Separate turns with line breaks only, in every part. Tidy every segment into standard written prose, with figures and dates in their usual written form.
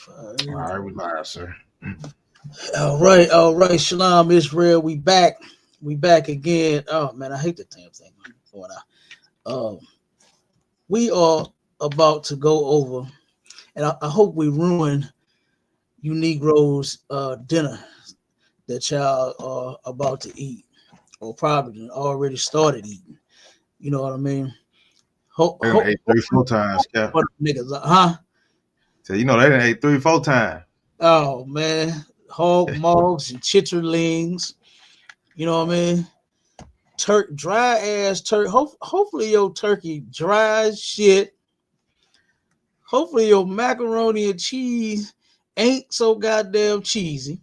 All right, we live, sir.
All right. Shalom, Israel. We back again. Oh man, I hate the damn thing going out. We are about to go over, and I hope we ruin you Negroes' dinner that y'all are about to eat, or probably already started eating. You know what I mean?
They done ate 3-4 times, Cap.
What niggas, huh?
So you know they done ate 3-4 times.
Oh man, hog mugs and chitterlings. You know what I mean? Dry ass turkey. Hopefully your turkey dry as shit. Hopefully your macaroni and cheese ain't so goddamn cheesy.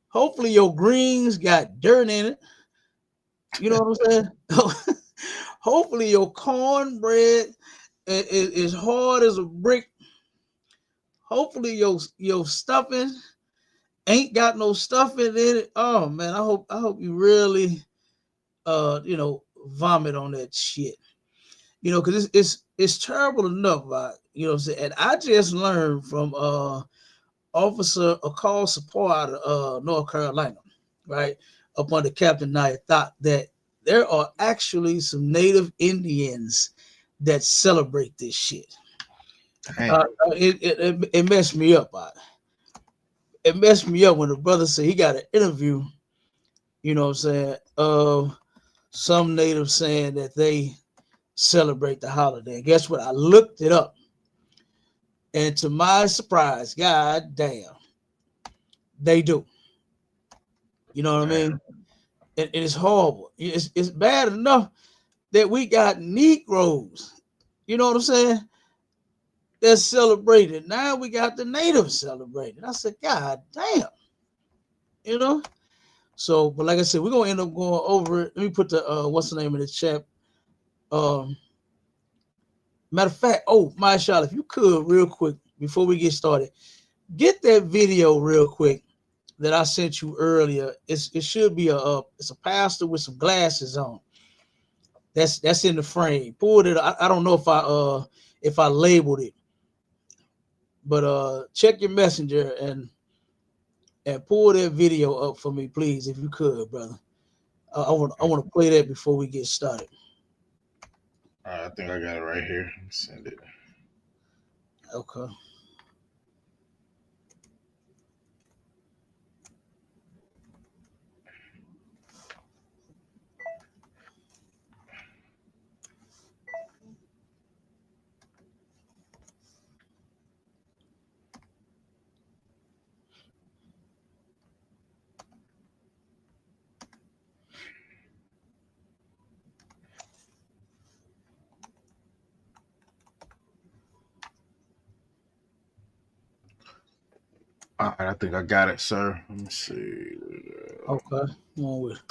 Hopefully your greens got dirt in it. You know what I'm saying? Hopefully your cornbread is hard as a brick. Hopefully your stuffing ain't got no stuffing in it. Oh man, I hope you really vomit on that shit. Because it's terrible enough, right? You know what I'm saying? And I just learned from officer a call support out of North Carolina, right? Up under Captain Nye thought that there are actually some native Indians that celebrate this shit. It messed me up. It messed me up when the brother said he got an interview, you know what I'm saying, of some natives saying that they celebrate the holiday. And guess what? I looked it up. And to my surprise, god damn, they do. You know what I mean? And it's horrible. It's bad enough that we got Negroes, you know what I'm saying, that's celebrated. Now we got the natives celebrating. I said, God damn. You know? So, but like I said, we're gonna end up going over it. Let me put the what's the name of the chat? Matter of fact, my shot, if you could real quick before we get started, get that video real quick that I sent you earlier. It should be it's a pastor with some glasses on. That's in the frame. Pulled it. I don't know if I labeled it, but check your messenger and pull that video up for me, please, if you could, brother. I want to play that before we get started.
I think I got it right here. Send it.
Okay.
All right, I think I got it, sir. Let me see.
Okay. Come on with it.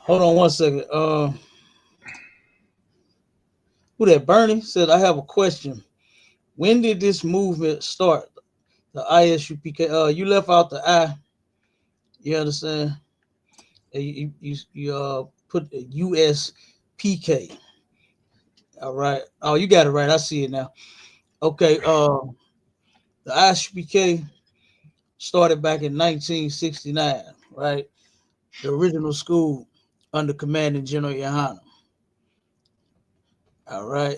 Hold on one second. Who that? Bernie said, I have a question. When did this movement start? The ISUPK. You left out the I. You understand? You put the USPK. All right. Oh, you got it right. I see it now. Okay. The ISUPK started back in 1969. Right. The original school under Commanding General YAHANNA. All right.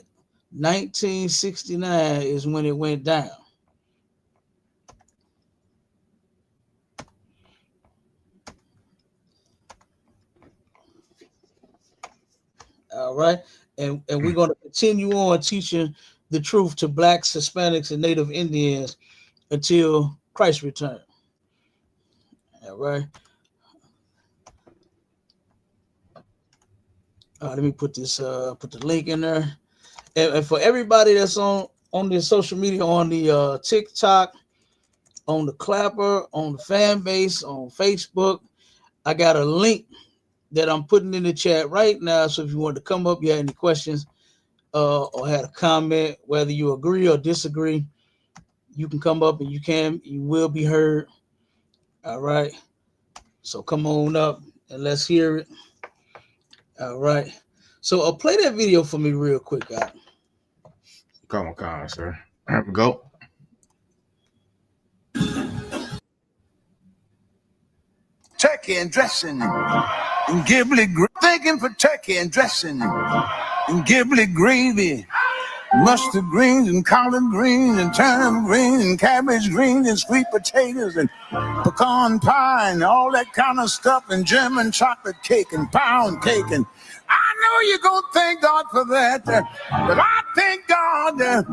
1969 is when it went down. All right. And we're going to continue on teaching the truth to blacks, Hispanics, and Native Indians until Christ's return. All right. Let me put the link in there. And for everybody that's on the social media, on the TikTok, on the Clapper, on the fan base, on Facebook, I got a link that I'm putting in the chat right now. So if you want to come up, you have any questions or had a comment, whether you agree or disagree, you can come up and you will be heard. All right. So come on up and let's hear it. All right. So play that video for me real quick, guys.
Come on, sir. Go.
Turkey and dressing and ghibli, thinking for turkey and dressing and ghibli gravy, mustard greens and collard greens and turnip greens and cabbage greens and sweet potatoes and pecan pie and all that kind of stuff and German chocolate cake and pound cake. And I know you're going to thank God for that, but I thank God that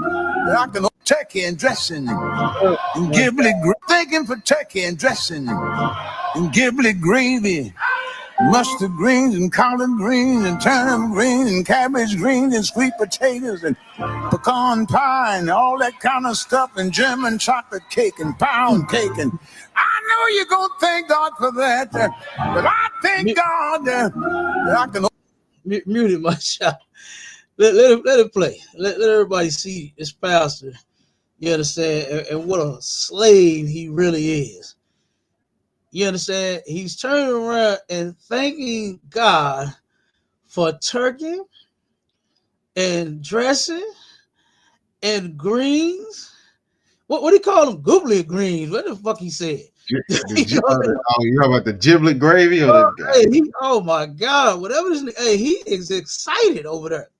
I can turkey and dressing and ghibli, thinking for turkey and dressing and ghibli gravy, mustard greens and collard greens and turnip greens and cabbage greens and sweet potatoes and pecan pie and all that kind of stuff and German chocolate cake and pound cake. And I know you're going to thank God for that, but I thank God that I can...
Mute it, my shot. Let it play. Let everybody see this pastor. You understand? And what a slave he really is. You understand? He's turning around and thanking God for turkey and dressing and greens. What do you call them? Googly greens. What the fuck he said?
You know about the giblet gravy or
oh my God, whatever this nigga, hey, he is excited over there.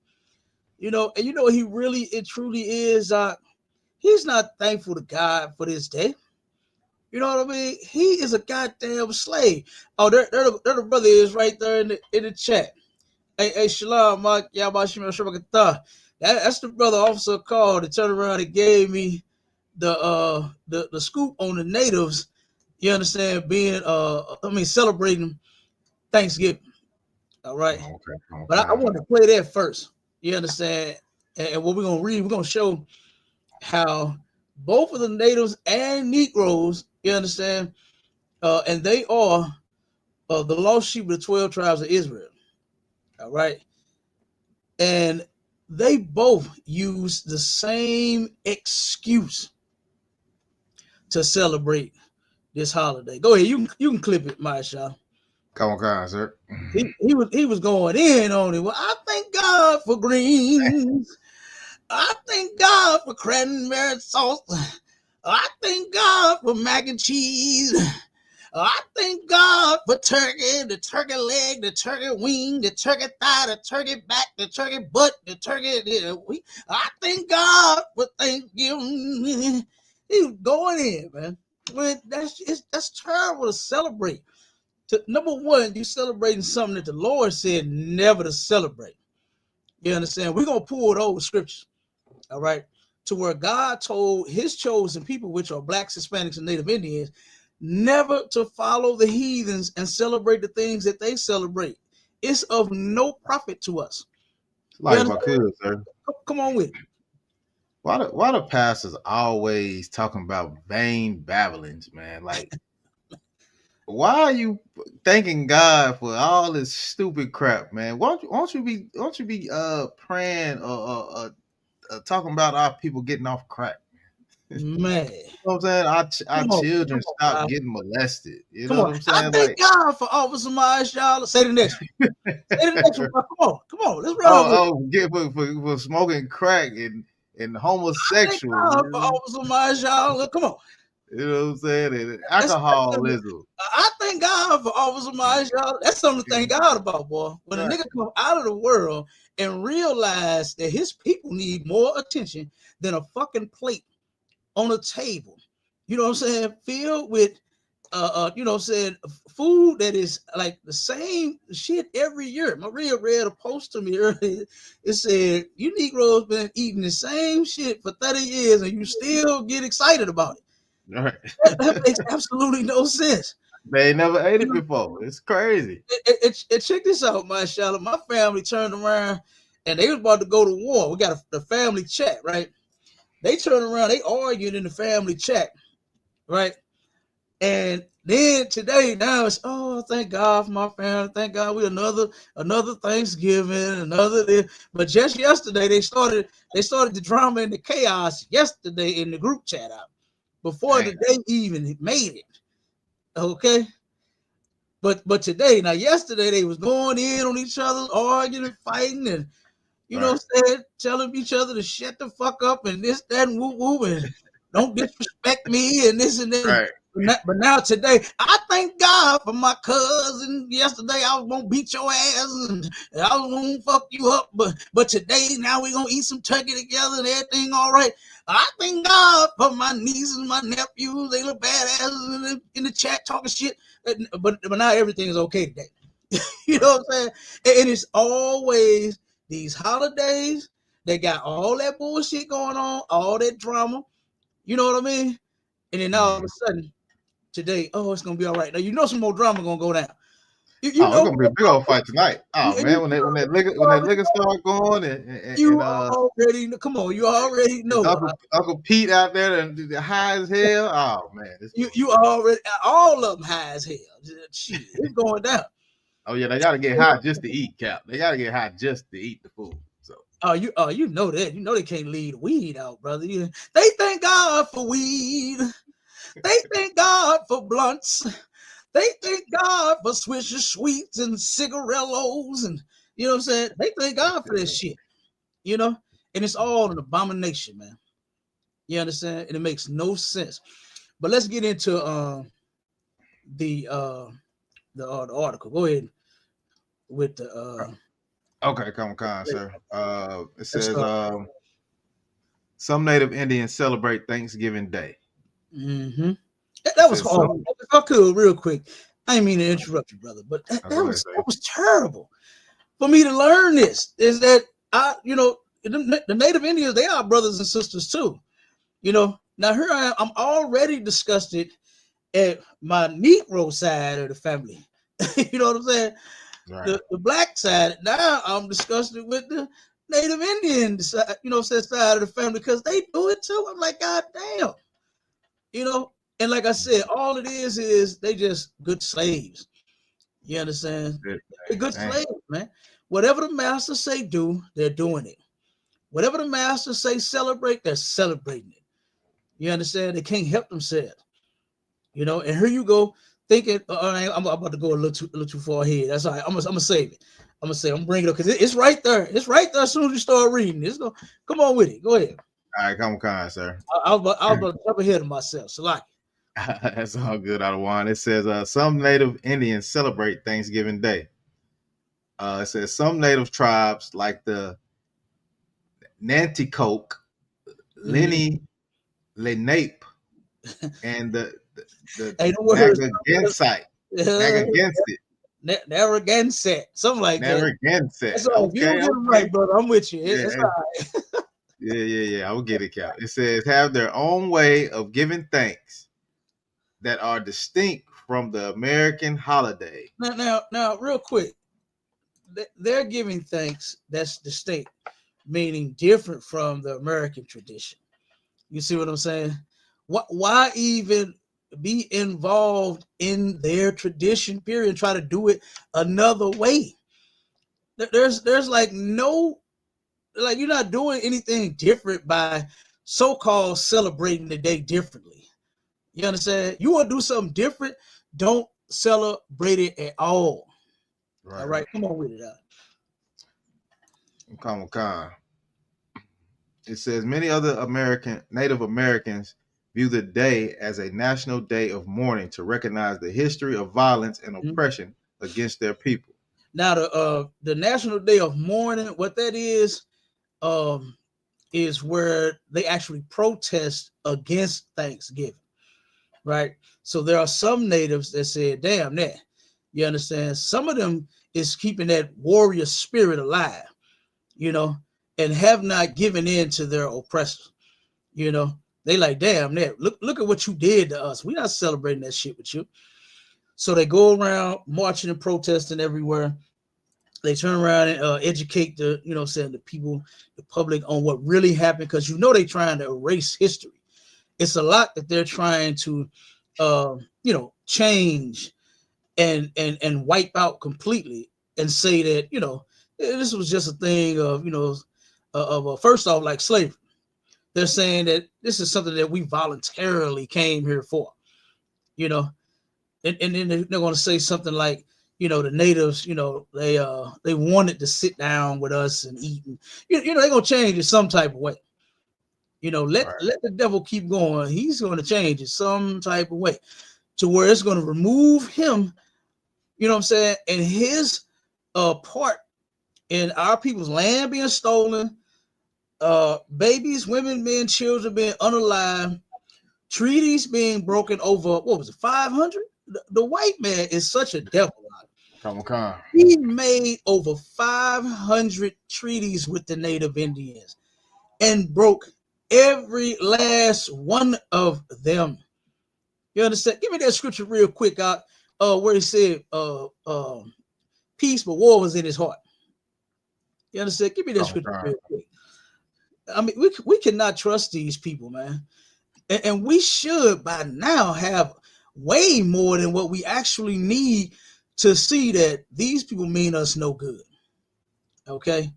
You know, and you know he really it truly is he's not thankful to God for this day. You know what I mean? He is a goddamn slave. Oh, there the brother is right there in the chat. Hey, Shalom, Mark, that's the brother officer called and turned around and gave me the scoop on the natives. You understand? Being celebrating Thanksgiving. All right. Okay. But I want to play that first. You understand? And what we're gonna read, we're gonna show how both of the natives and Negroes, you understand, and they are the lost sheep of the 12 tribes of Israel. All right. And they both use the same excuse to celebrate this holiday. Go ahead, you can clip it, Masha.
Come on, sir.
He was going in on it. Well, I thank God for greens. I thank God for cranberry sauce. I thank God for mac and cheese. I thank God for turkey, the turkey leg, the turkey wing, the turkey thigh, the turkey back, the turkey butt, the turkey. I thank God for Thanksgiving. He was going in, man. Well, that's terrible to celebrate. Number one, you celebrating something that the Lord said never to celebrate. You understand? We're gonna pull those scriptures, all right, to where God told his chosen people, which are blacks, Hispanics, and Native Indians, never to follow the heathens and celebrate the things that they celebrate. It's of no profit to us.
Like if I could, sir.
Come on with it.
Why the pastors always talking about vain babblings, man? Like, why are you thanking God for all this stupid crap, man? Won't you be praying or talking about our people getting off crack?
Man,
you know what I'm saying? Our children stop getting molested. You know what I'm saying?
I thank God for Officer Miles, y'all. Say the next one. Say the next one. Come on. Let's run
for smoking crack and homosexual.
I thank God for Officer Miles, y'all. Come on.
You know what I'm saying? And alcoholism.
I thank God for Officer Miles, y'all. That's something to thank God about, boy. When a nigga come out of the world and realize that his people need more attention than a fucking plate on a table, you know what I'm saying, filled with you know what I'm saying, food that is like the same shit every year. Maria read a post to me earlier. It said, you Negroes been eating the same shit for 30 years and you still get excited about it. Right. That makes absolutely no sense.
They never ate it before. It's crazy.
Check this out, my Charlotte. My family turned around and they was about to go to war. We got the family chat, right? They turned around, they argued in the family chat, right? And Then today, now it's thank God for my family. Thank God we another Thanksgiving, another this. But just yesterday they started the drama and the chaos yesterday in the group chat out before
Damn.
the day even made it. Okay. But today, now yesterday they was going in on each other, arguing and fighting, and
Right.
telling each other to shut the fuck up and this, that, and woo woo, and don't disrespect me and this and that.
Right.
But now today, I thank God for my cousin. Yesterday I was gonna beat your ass and I was gonna fuck you up, but today now we gonna eat some turkey together and everything all right. I thank God for my nieces and my nephews. They look badasses in the chat talking shit, but now everything is okay today. You know what I'm saying? And it's always these holidays. They got all that bullshit going on, all that drama. You know what I mean? And then all of a sudden, today, it's gonna be all right. Now you know some more drama gonna go down. You
Oh, it's
know,
gonna be a big old fight tonight. Oh man, when that liquor start going
you already know. Come on, you already know.
Uncle Pete out there and high as hell. Oh man,
You already all of them high as hell. Shit, it's going down.
Oh yeah, they gotta get high just to eat, Cap. They gotta get high just to eat the food. So
you know that. You know they can't leave weed out, brother. They thank God for weed. They thank God for blunts. They thank God for Swisher Sweets and cigarellos, and you know what I'm saying? They thank God for this shit, and it's all an abomination, man. You understand? And it makes no sense. But let's get into the article. Go ahead with the
okay, come on, sir. It says some Native Indians celebrate Thanksgiving Day.
Mm-hmm. That was horrible. If I could, real quick, I didn't mean to interrupt you, brother, but that was terrible for me to learn. This is that the Native Indians, they are brothers and sisters too. Now here I am. I'm already disgusted at my Negro side of the family. You know what I'm saying?
Right.
The black side. Now I'm disgusted with the Native Indian side, side of the family because they do it too. I'm like, God damn. And like I said, all it is they just good slaves. You understand? They're good slaves, man. Whatever the master say do, they're doing it. Whatever the master say celebrate, they're celebrating it. You understand? They can't help themselves. And here you go thinking, I'm about to go a little too far ahead. That's all right. I'm gonna save it. I'm gonna bring it up because it's right there. It's right there as soon as you start reading. Come on with it. Go ahead.
All right, come on, sir.
I was about to jump ahead of myself. So like.
That's all good, out of one. It says some Native Indians celebrate Thanksgiving Day. It says some Native tribes like the Nanticoke, Lenni Lenape, and the
Narragansett, something like that.
Narragansett.
Okay, if you don't get them right, brother, I'm with you. It's all right.
Yeah. I'll get it, Cap. It says have their own way of giving thanks that are distinct from the American holiday.
Now, real quick, they're giving thanks that's distinct, meaning different from the American tradition. You see what I'm saying? Why even be involved in their tradition? Period. And try to do it another way. There's like no, like you're not doing anything different by so-called celebrating the day differently. You understand? You want to do something different, don't celebrate it at all. Right. All right, come on with it.
Come on. It says many other Native Americans view the day as a national day of mourning to recognize the history of violence and oppression against their people.
Now, the National Day of Mourning, what that is where they actually protest against Thanksgiving. Right. So there are some natives that say, damn that. You understand? Some of them is keeping that warrior spirit alive, and have not given in to their oppressors. They like, damn that. Look at what you did to us. We're not celebrating that shit with you. So they go around marching and protesting everywhere. They turn around and educate the people, the public on what really happened, because they're trying to erase history. It's a lot that they're trying to change and wipe out completely and say that, this was just a thing of, first off, like slavery. They're saying that this is something that we voluntarily came here for, and then they're going to say something like, the natives, they wanted to sit down with us and eat, and they're going to change it some type of way. Let the devil keep going. He's going to change it some type of way to where it's going to remove him, and his part in our people's land being stolen, babies, women, men, children being unalive, treaties being broken over, 500? The white man is such a devil.
Come on.
He made over 500 treaties with the Native Indians and broke every last one of them. You understand? Give me that scripture real quick, where he said, peace, but war was in his heart. You understand? Give me that scripture real quick. I mean, we cannot trust these people, man. And we should by now have way more than what we actually need to see that these people mean us no good. Okay?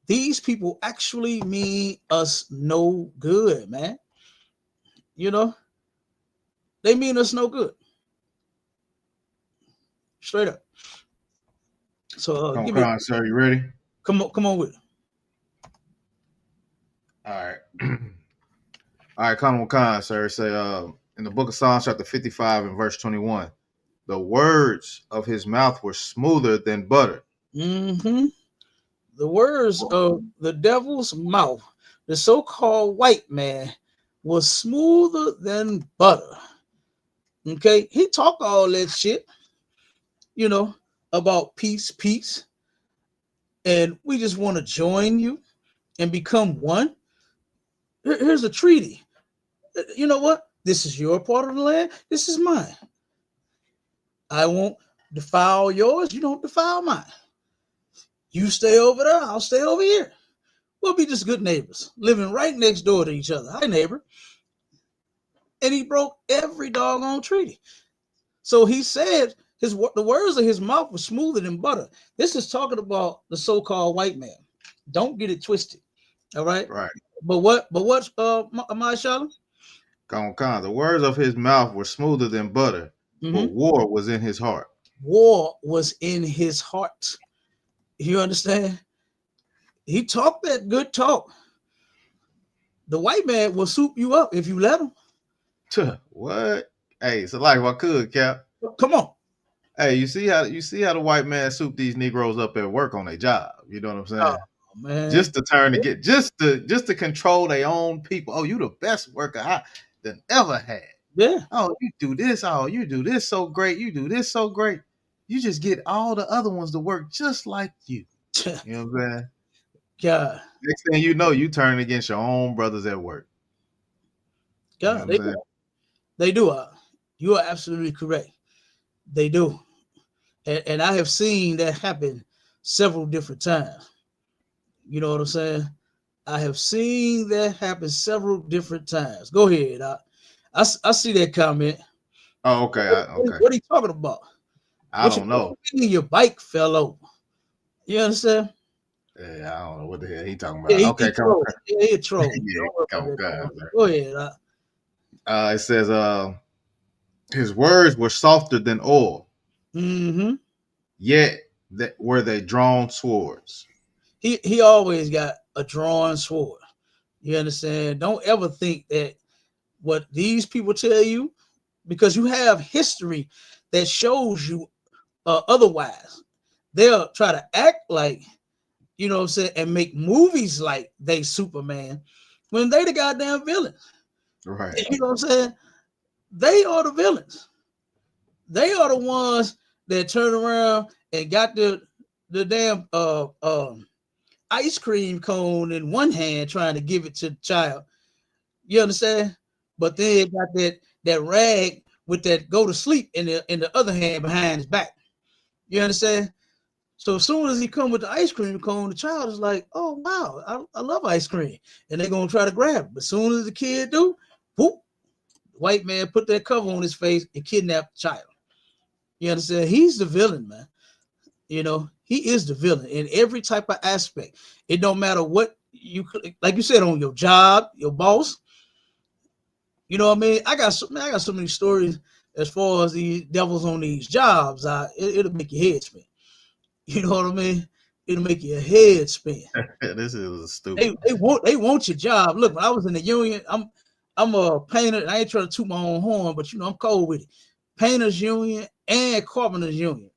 These people actually mean us no good, man. They mean us no good. Straight up. So
come on, sir. You ready?
Come on with it.
All right. All right, come on, sir. Say in the book of Psalms, chapter 55 and verse 21, the words of his mouth were smoother than butter.
Mm-hmm. The words of the devil's mouth, the so-called white man, was smoother than butter. Okay, he talked all that shit, about peace, and we just want to join you and become one. Here's a treaty. You know what? This is your part of the land. This is mine. I won't defile yours. You don't defile mine. You stay over there. I'll stay over here. We'll be just good neighbors, living right next door to each other. Hi, neighbor. And he broke every doggone treaty. So he said the words of his mouth were smoother than butter. This is talking about the so-called white man. Don't get it twisted. All right.
Right.
But what, my Shalom?
Come on. The words of his mouth were smoother than butter, but war was in his heart.
War was in his heart. You understand? He talked that good talk. The white man will soup you up if you let him.
What? Hey, it's like I could, Cap.
Come on.
Hey, you see how the white man soup these Negroes up at work on their job. You know what I'm saying?
Oh, man.
Just to turn to get just to control their own people. Oh, you the best worker I than ever had.
Yeah.
Oh, you do this. Oh, you do this so great. You do this so great. You just get all the other ones to work just like you. You know what I'm saying?
God.
Next thing you know, you turn against your own brothers at work.
God, you know they do. You are absolutely correct. They do. And I have seen that happen several different times. You know what I'm saying? I have seen that happen several different times. Go ahead. I see that comment.
Oh, okay.
What are you talking about?
I don't know.
Your bike fell over. You understand?
Yeah, I don't know what the hell he talking about.
Yeah,
okay, come on.
Yeah, he troll.
Yeah, come on.
Go ahead.
It says, his words were softer than oil.
Mm-hmm.
Yet were they drawn swords.
He always got a drawn sword. You understand? Don't ever think that what these people tell you, because you have history that shows you otherwise. They'll try to act like, you know what I'm saying, and make movies like they Superman when they the goddamn villains.
Right.
You know what I'm saying? They are the villains. They are the ones that turn around and got the damn ice cream cone in one hand trying to give it to the child. You understand? But then got that rag with that go to sleep in the other hand behind his back. You understand? So as soon as he come with the ice cream cone, the child is like, oh, wow, I love ice cream. And they're going to try to grab it. But as soon as the kid do, whoop, white man put that cover on his face and kidnapped the child. You understand? He's the villain, man. You know, he is the villain in every type of aspect. It don't matter what you, like you said, on your job, your boss. You know what I mean? I got so many stories as far as these devils on these jobs. It'll make your head spin. You know what I mean? It'll make your head spin.
This is stupid.
They want your job. Look, when I was in the union, I'm a painter, and I ain't trying to toot my own horn, but you know I'm cold with it. Painters union and carpenters union.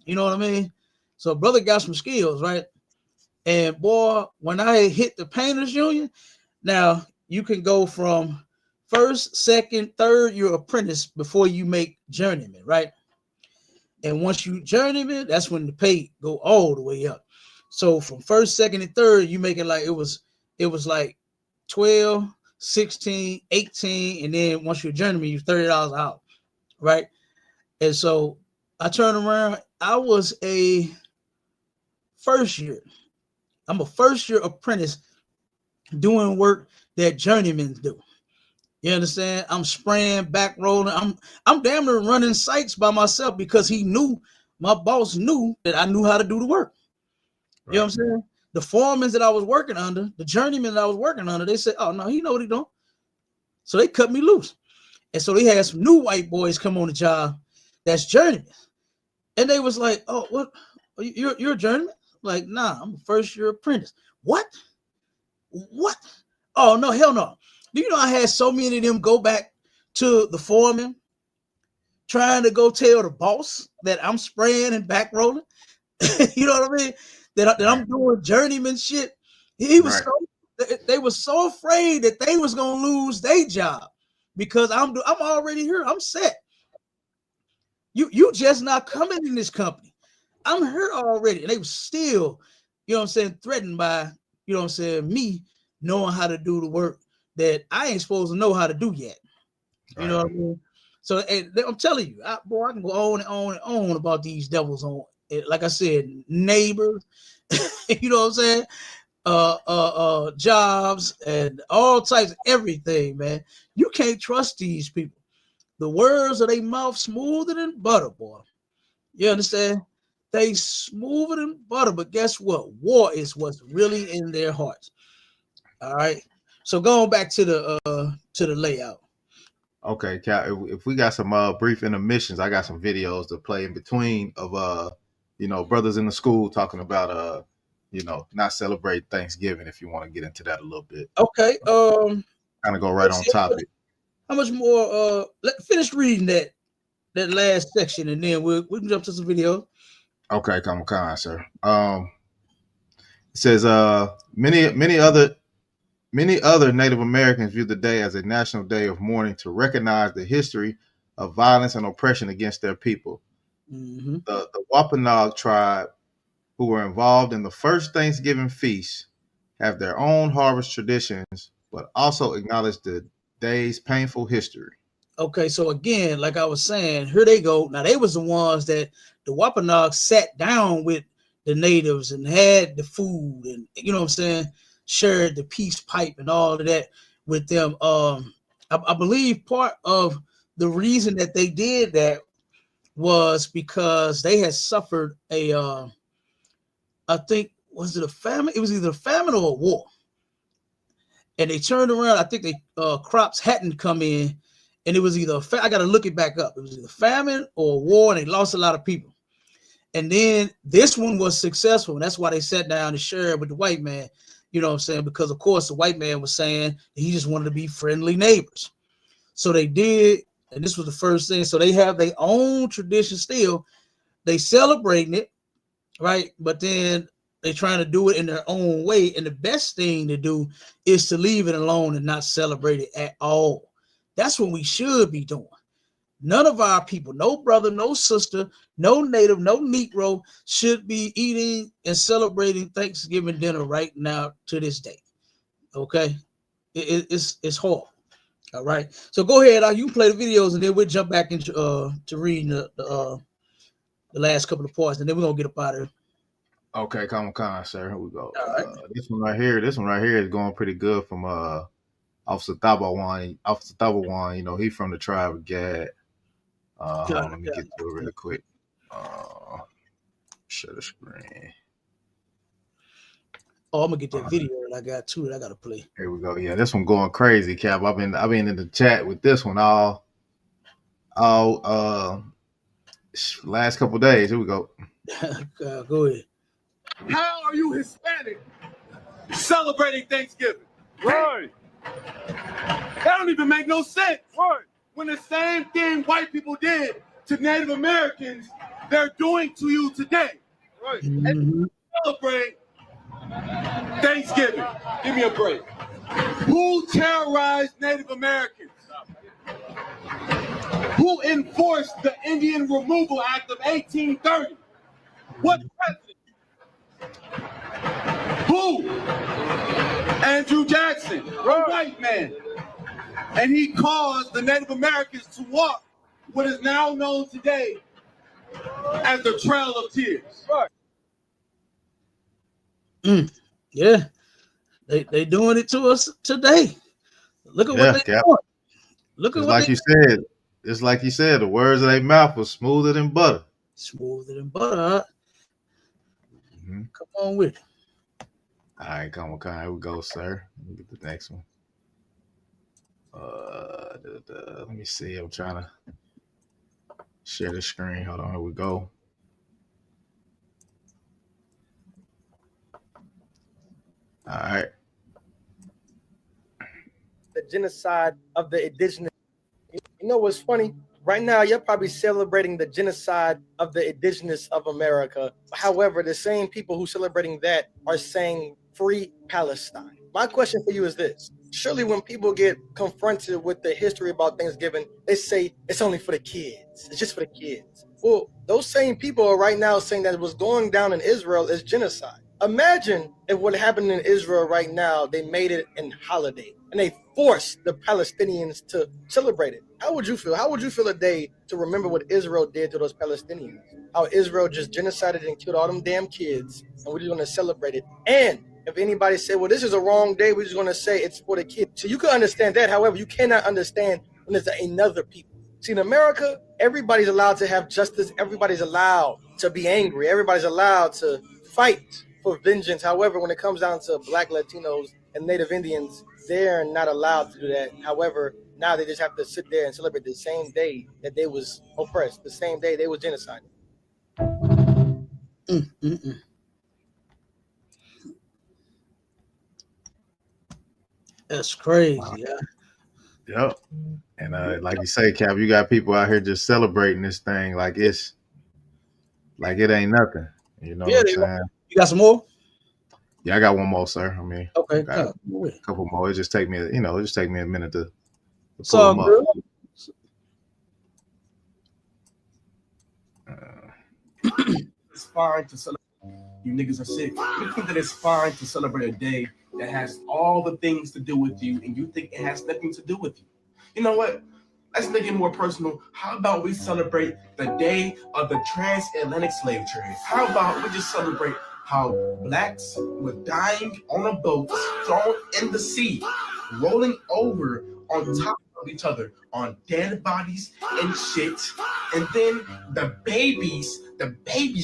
You know what I mean? So brother got some skills, right? And boy, when I hit the painters union, now you can go from first, second, third, you're apprentice before you make journeyman, right? And once you journeyman, that's when the pay go all the way up. So from first, second, and third, you make it like it was like 12, 16, 18, and then once you're journeyman, you're $30 out, right? And so I turned around. I was a first year. I'm a first year apprentice doing work that journeymen do. You understand? I'm spraying, back rolling. I'm damn near running sites by myself because my boss knew that I knew how to do the work. Right. You know what I'm saying? The foremen that I was working under, the journeymen that I was working under, they said, "Oh no, he know what he doing." So they cut me loose. And so they had some new white boys come on the job that's journeymen. And they was like, "Oh, what? You're a journeyman?" Like, nah, I'm a first year apprentice. What? Oh no, hell no. Do you know I had so many of them go back to the foreman trying to go tell the boss that I'm spraying and back rolling? You know what I mean? That I'm doing journeyman shit. He was they were so afraid that they was gonna lose their job because I'm already here. I'm set. You just not coming in this company. I'm here already. And they were still, you know what I'm saying, threatened by, you know what I'm saying, me knowing how to do the work that I ain't supposed to know how to do yet. You know what I mean? So I'm telling you, I can go on and on and on about these devils on, like I said, neighbors, you know what I'm saying? Jobs and all types of everything, man. You can't trust these people. The words of their mouth smoother than butter, boy. You understand? They smoother than butter, but guess what? War is what's really in their hearts. All right. So going back to the layout.
Okay, Cal, if we got some brief intermissions, I got some videos to play in between of brothers in the school talking about not celebrate Thanksgiving, if you want to get into that a little bit.
Okay.
Kind of go right on topic.
How much more finish reading that last section and then we can jump to some videos.
Okay, come on, sir. It says many other Native Americans view the day as a national day of mourning to recognize the history of violence and oppression against their people. Mm-hmm. The Wampanoag tribe, who were involved in the first Thanksgiving feast, have their own harvest traditions, but also acknowledge the day's painful history.
Okay, so again, like I was saying, here they go. Now, they was the ones that the Wampanoag sat down with the natives and had the food and, you know what I'm saying, shared the peace pipe and all of that with them. I believe part of the reason that they did that was because they had suffered I think, was it a famine? It was either a famine or a war. And they turned around. I think they crops hadn't come in. And it was either I got to look it back up. It was either famine or war, and they lost a lot of people. And then this one was successful, and that's why they sat down and shared with the white man. You know what I'm saying? Because of course the white man was saying he just wanted to be friendly neighbors. So they did, and this was the first thing. So they have their own tradition still. They celebrating it, right? But then they trying to do it in their own way. And the best thing to do is to leave it alone and not celebrate it at all. That's what we should be doing. None of our people, no brother, no sister, no native, no Negro should be eating and celebrating Thanksgiving dinner right now to this day. Okay? It's horrible. All right. So go ahead. You can play the videos and then we'll jump back into to reading the last couple of parts and then we're going to get up out of here.
Okay, come on, sir. Here we go.
All right.
This one right here is going pretty good from Officer Thabawan, you know, he from the tribe of Gad. Hold on, let me get to it really quick. Share the screen.
Oh, I'm gonna get that video that I got too that I gotta play.
Here we go. Yeah, this one going crazy, Cap. I've been in the chat with this one all last couple days. Here we go.
Go ahead.
How are you Hispanic celebrating Thanksgiving? Right. That don't even make no sense. Right. When the same thing white people did to Native Americans, they're doing to you today. Right. Mm-hmm. And celebrate Thanksgiving. Give me a break. Who terrorized Native Americans? Who enforced the Indian Removal Act of 1830? What president? Who? Andrew Jackson, a white man. And he caused the Native Americans to walk what is now known today as the Trail of Tears.
Yeah, they doing it to us today. Look at what they doing. Look at
it's
what
like you said. It's like you said. The words of their mouth was smoother than butter.
Smoother than butter. Mm-hmm. Come on with it.
All right, come on. Here we go, sir. Let me get the next one. Let me see. I'm trying to share the screen. Hold on. Here we go. All right.
The genocide of the indigenous. You know what's funny? Right now, you're probably celebrating the genocide of the indigenous of America. However, the same people who celebrating that are saying free Palestine. My question for you is this. Surely when people get confronted with the history about Thanksgiving, they say it's only for the kids. It's just for the kids. Well, those same people are right now saying that what's going down in Israel is genocide. Imagine if what happened in Israel right now, they made it a holiday and they forced the Palestinians to celebrate it. How would you feel? How would you feel a day to remember what Israel did to those Palestinians? How Israel just genocided and killed all them damn kids, and we're just going to celebrate it. And if anybody said, well, this is a wrong day, we're just going to say it's for the kids. So you can understand that. However, you cannot understand when there's another people. See, in America, everybody's allowed to have justice. Everybody's allowed to be angry. Everybody's allowed to fight for vengeance. However, when it comes down to Black, Latinos, and Native Indians, they're not allowed to do that. However, now they just have to sit there and celebrate the same day that they was oppressed, the same day they was genocided.
That's crazy. Yeah.
Yep. And like you say, Cap, you got people out here just celebrating this thing like it's like it ain't nothing. You know what I'm saying?
You got some more?
Yeah, I got one more, sir. I mean,
okay,
got a couple more. It just take me, a minute to pull them up.
It's fine to celebrate. You niggas are sick. You think that it's fine to celebrate a day that has all the things to do with you, and you think it has nothing to do with you. You know what? Let's make it more personal. How about we celebrate the day of the transatlantic slave trade? How about we just celebrate how blacks were dying on a boat, thrown in the sea, rolling over on top of each other on dead bodies and shit, and then the babies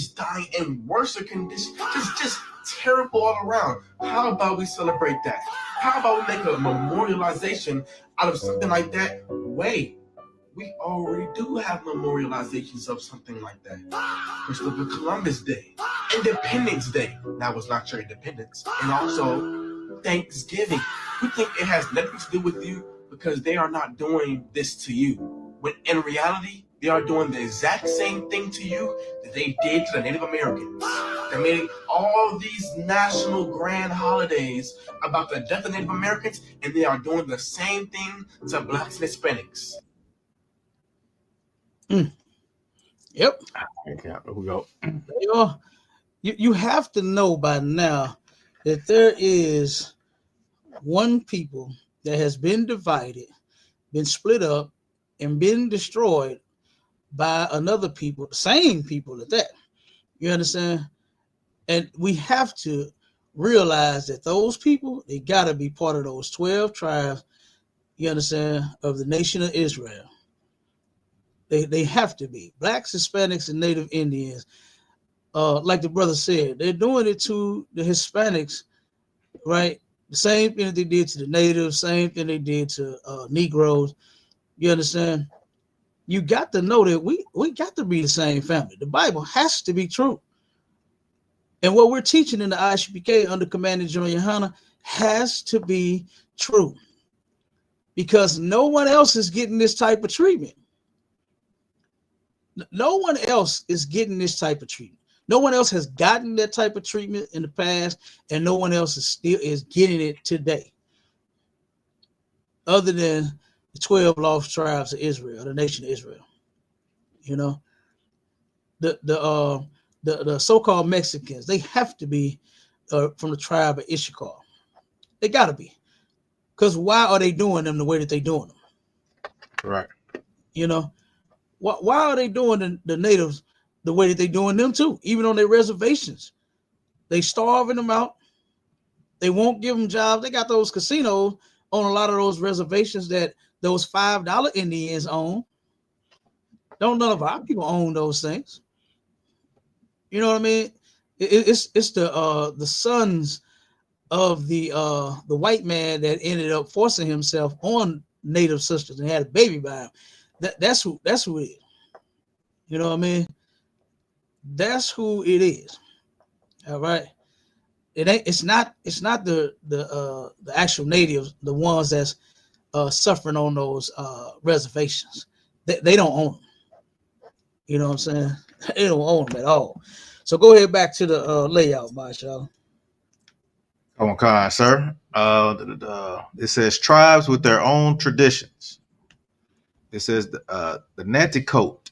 dying in worse conditions, just terrible all around. How about we celebrate that? How about we make a memorialization out of something like that? Wait, we already do have memorializations of something like that. Christopher Columbus Day, Independence Day. That was not your independence. And also Thanksgiving. We think it has nothing to do with you because they are not doing this to you. When in reality, they are doing the exact same thing to you that they did to the Native Americans. They made all these national grand holidays about the death of Native Americans, and they are doing the same thing to Blacks and Hispanics.
Yep.
Here we go.
You have to know by now that there is one people that has been divided, been split up, and been destroyed by another people, same people at that. You understand? And we have to realize that those people, they got to be part of those 12 tribes you understand, of the nation of Israel. They have to be. Blacks, Hispanics, and Native Indians. Like the brother said, they're doing it to the Hispanics, right? The same thing that they did to the natives, same thing they did to Negroes. You understand? You got to know that we got to be the same family. The Bible has to be true. And what we're teaching in the ISUPK under Commander General YAHANNA has to be true. Because no one else is getting this type of treatment. No one else is getting this type of treatment. No one else has gotten that type of treatment in the past, and no one else is getting it today. Other than the 12 lost tribes of Israel, the nation of Israel. You know, the so-called Mexicans, they have to be from the tribe of Issachar. They gotta be. Because why are they doing them the way that they're doing them?
Right.
You know, why are they doing the natives the way that they're doing them too? Even on their reservations, they starving them out. They won't give them jobs. They got those casinos on a lot of those reservations that those $5 Indians own. Don't none of our people own those things. You know what I mean? It's the sons of the white man that ended up forcing himself on native sisters and had a baby by him. That's who it is. You know what I mean? That's who it is. All right. It's not the actual natives, the ones that's suffering on those reservations. They don't own them. You know what I'm saying? They don't own them at all. So go ahead back to the layout, Marshall.
Come on, sir. It says tribes with their own traditions. It says the Nanticoke,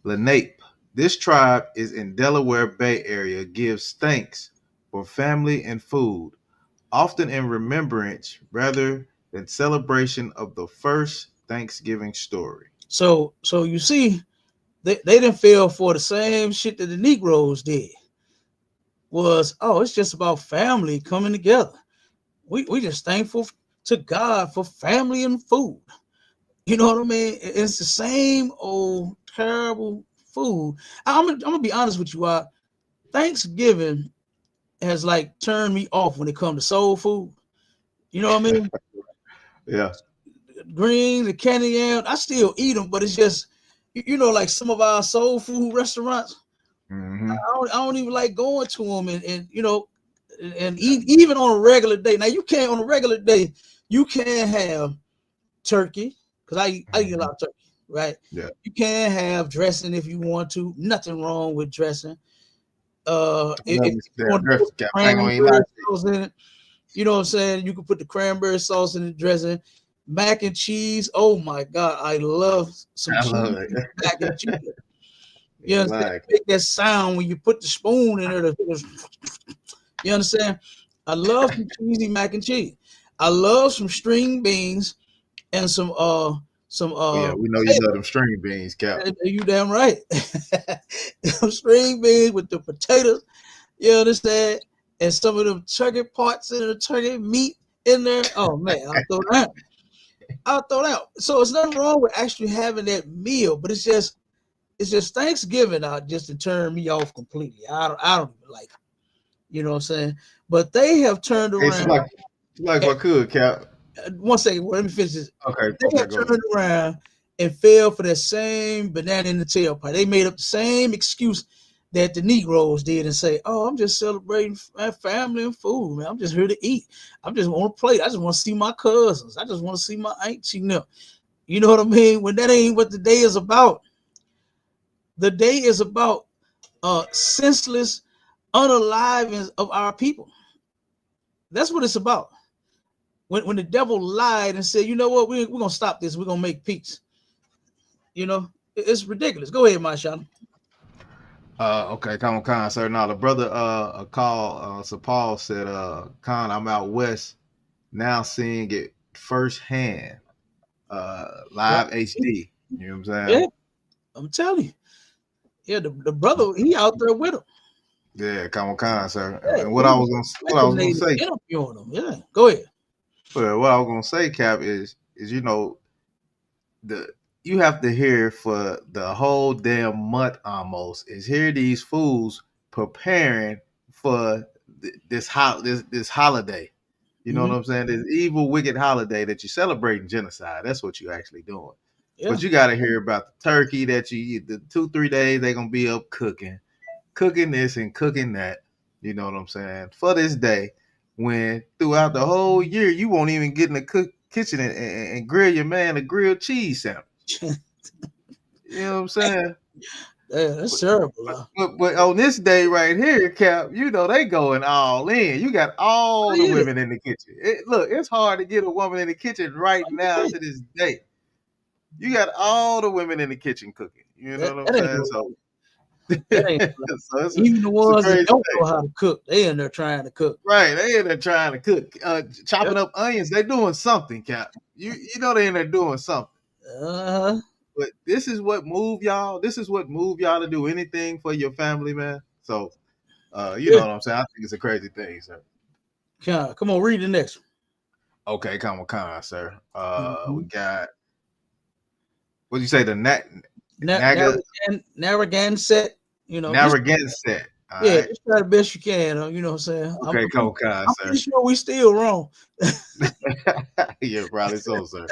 Lenape. This tribe is in Delaware Bay Area, gives thanks for family and food, often in remembrance rather than celebration of the first Thanksgiving story.
So you see, they didn't feel for the same shit that the Negroes did. It's just about family coming together. We just thankful to God for family and food. You know what I mean? It's the same old terrible food. I'm gonna be honest with you. Thanksgiving has like turned me off when it comes to soul food. You know what I mean?
Yeah.
Greens and candy yams, I still eat them, but it's just, like some of our soul food restaurants.
Mm-hmm.
I don't even like going to them and eat even on a regular day. Now you can't on a regular day. You can't have turkey because I eat a lot of turkey, right?
Yeah.
You can have dressing if you want to. Nothing wrong with dressing. If you want to put cranberry sauce in it, you know what I'm saying? You can put the cranberry sauce in the dressing. Mac and cheese. Oh my God, I love some mac and cheese. You understand? Make that sound when you put the spoon in there. You understand? I love some cheesy mac and cheese. I love some string beans and some
yeah, we know you love them string beans, Cap.
You damn right. Them string beans with the potatoes, you understand? And some of them turkey parts and the turkey meat in there. Oh man, I'll throw that out. So it's nothing wrong with actually having that meal, but it's just Thanksgiving out just to turn me off completely. I don't even like it. You know what I'm saying? But they have turned around.
It's like what could, Cap.
1 second, let me finish this.
Okay.
They have turned around and fell for that same banana in the tailpipe. They made up the same excuse that the Negroes did and say, "Oh, I'm just celebrating my family and food, man. I'm just here to eat. I just want to play. I just want to see my cousins. I just want to see my aunts. You know what I mean? When that ain't what the day is about. The day is about senseless unaliving of our people. That's what it's about. When the devil lied and said, you know what, we're gonna stop this. We're gonna make peace. It's ridiculous. Go ahead, Marshawn.
Okay, come on, Khan, sir. Now the brother Sir Paul said, Khan, I'm out west now seeing it firsthand. Live HD. You know what I'm saying?
Yeah, I'm telling you. Yeah, the brother, he out there with him.
Yeah, come on, Khan, sir. Yeah, and what I was gonna say.
Yeah, go ahead.
Well, what I was gonna say, Cap, is you know the you have to hear for the whole damn month almost is hear these fools preparing for this holiday. You know what
Mhm.
I'm saying? This evil, wicked holiday that you're celebrating genocide. That's what you're actually doing.
Yeah.
But you got to hear about the turkey that you eat. The 2-3 days they're gonna be up cooking this and cooking that. You know what I'm saying? For this day, when throughout the whole year you won't even get in the kitchen and grill your man a grilled cheese sandwich. You know what I'm saying?
Yeah, that's
But,
terrible.
but on this day right here, Cap, you know they going all in. You got all the
Yeah.
women in the kitchen. Look, it's hard to get a woman in the kitchen right now to this day. You got all the women in the kitchen cooking. You know what I'm
That ain't
saying?
no
So,
lie. That ain't no lie.
so
Even the
it's a
ones that
crazy
don't
thing.
know how to cook, they in there trying to cook.
Right, they in there trying to cook,
Yep.
chopping up onions. They doing something, Cap. You know they in there doing something.
Uh-huh.
But this is what move y'all. This is what move y'all to do anything for your family, man. So, you know
Yeah.
what I'm saying. I think it's a crazy thing, sir.
Come on, read the next
Okay, come on, sir.
one.
We
Mhm.
got what you say the Naga
Narragansett, just
Narragansett. All
yeah,
right.
just try the best you can. You know what I'm saying?
Okay, come on,
I'm
sir.
pretty sure we still wrong.
Yeah, probably so, sir.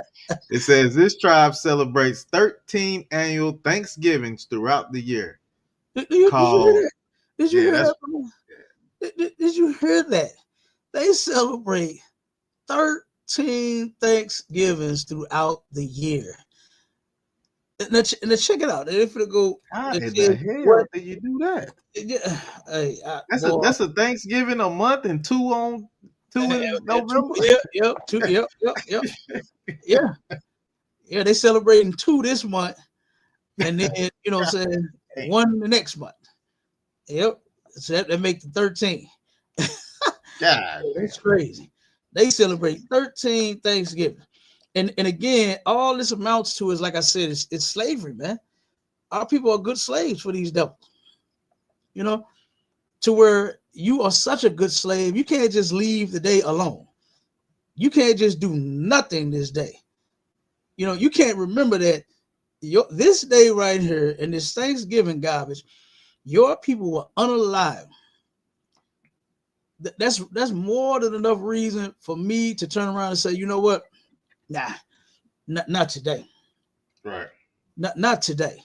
It says this tribe celebrates 13 annual Thanksgivings throughout the year.
Did you hear
Called
that? Did you
yeah,
hear
that's
that? Did you hear that? They celebrate 13 Thanksgivings throughout the year. Now check it out. If it go,
how
it
in the
says what?
hell do you do that?
Hey, boy,
That's a Thanksgiving a month and two in
two,
November.
yeah. Yeah, they celebrating two this month, and then what I'm saying, one the next month. Yep. So that make the 13.
God
That's
damn.
crazy. They celebrate 13 Thanksgiving. And again, all this amounts to is like I said, it's slavery, man. Our people are good slaves for these devils. You know, to where you are such a good slave, you can't just leave the day alone. You can't just do nothing this day. You can't remember that this day right here and this Thanksgiving garbage, your people were unalive. That's more than enough reason for me to turn around and say, you know what? Nah, not today.
Right.
Not today.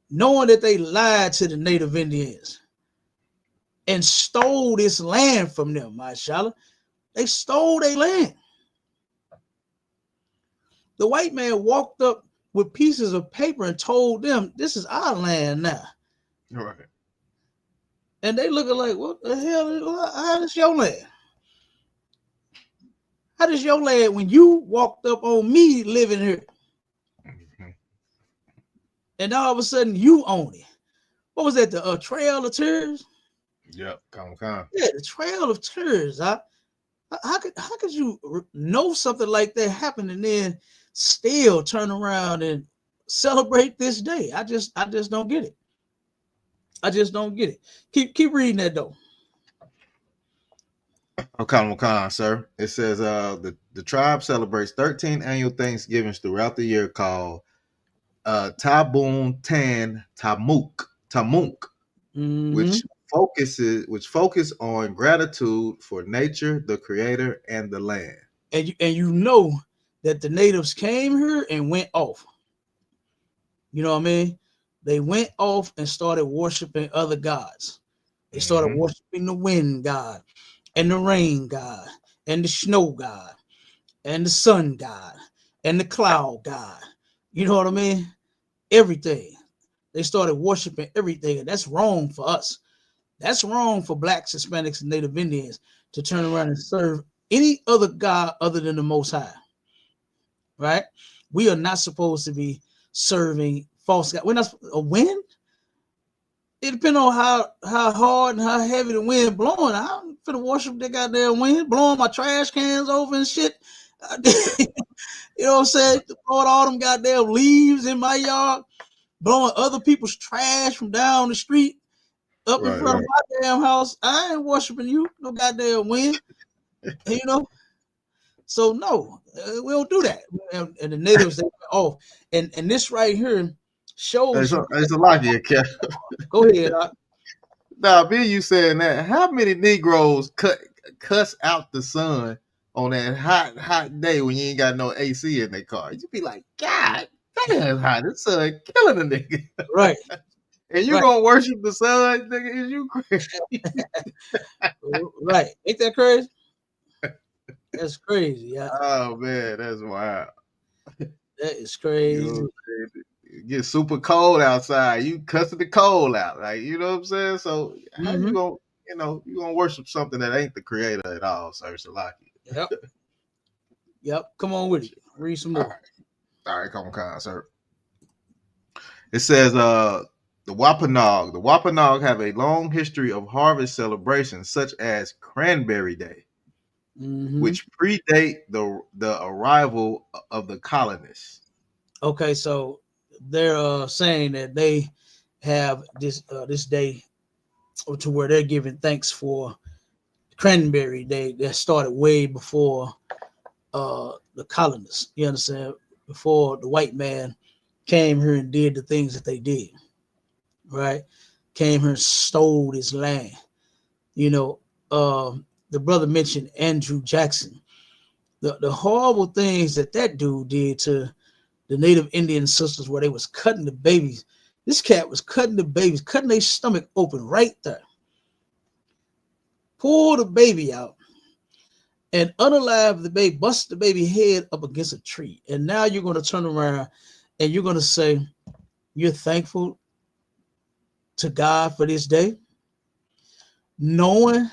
Knowing that they lied to the Native Indians and stole this land from them, mashallah. They stole their land. The white man walked up with pieces of paper and told them, this is our land now.
Right.
And they looking like, what the hell? How is your land? How does your land when you walked up on me living here?
Mm-hmm.
And all of a sudden you own it. What was that? The Trail of Tears?
Yep. Come on.
Yeah, the Trail of Tears. How could you know something like that happened and then still turn around and celebrate this day? I just don't get it. I just don't get it. Keep reading that though.
Okay, sir. It says the tribe celebrates 13 annual Thanksgivings throughout the year called Tabun Tan Tamunk,
Mm-hmm.
which focus on gratitude for nature, the creator, and the land.
And you know that the natives came here and went off. You know what I mean? They went off and started worshiping other gods. They started
Mm-hmm.
worshiping the wind god and the rain god and the snow god and the sun god and the cloud god. You know what I mean? Everything. They started worshiping everything, and that's wrong for us. That's wrong for blacks, Hispanics, and Native Indians to turn around and serve any other God other than the Most High. Right? We are not supposed to be serving false God. We're not a wind. It depends on how hard and how heavy the wind blowing. I'm finna worship that goddamn wind, blowing my trash cans over and shit. You know what I'm saying? Blowing all them goddamn leaves in my yard, blowing other people's trash from down the street up in
Right.
front of my damn house. I ain't worshiping you, no goddamn wind. You know, So no, we don't do that. And the natives, they went off. And this right here shows you.
It's a lot here, Cap.
Go ahead.
Now, be you saying that, how many Negroes cuss out the sun on that hot day when you ain't got no AC in their car? You be like, God damn, hot. The sun killing a nigga.
Right.
And you gonna worship the sun, nigga? Is you crazy?
Right. Ain't that crazy? That's crazy. Yeah.
Oh man, that's wild.
That is crazy.
It gets super cold outside. You cussing the cold out, like, you know what I'm saying? So how you gonna, you gonna worship something that ain't the creator at all, Sir Salaki?
Yep. Yep. Come on with it. Read some more.
All right, come on, sir. It says the Wampanoag. The Wampanoag have a long history of harvest celebrations, such as Cranberry Day, which predate the arrival of the colonists.
Okay, so they're saying that they have this day to where they're giving thanks for Cranberry Day that started way before the colonists. You understand? Before the white man came here and did the things that they did, right? Came here and stole this land. You know, the brother mentioned Andrew Jackson. The horrible things that dude did to the Native Indian sisters, where they was cutting the babies. This cat was cutting the babies, cutting their stomach open right there. Pull the baby out and unalive the baby, bust the baby head up against a tree. And now you're going to turn around and you're going to say you're thankful to God for this day, knowing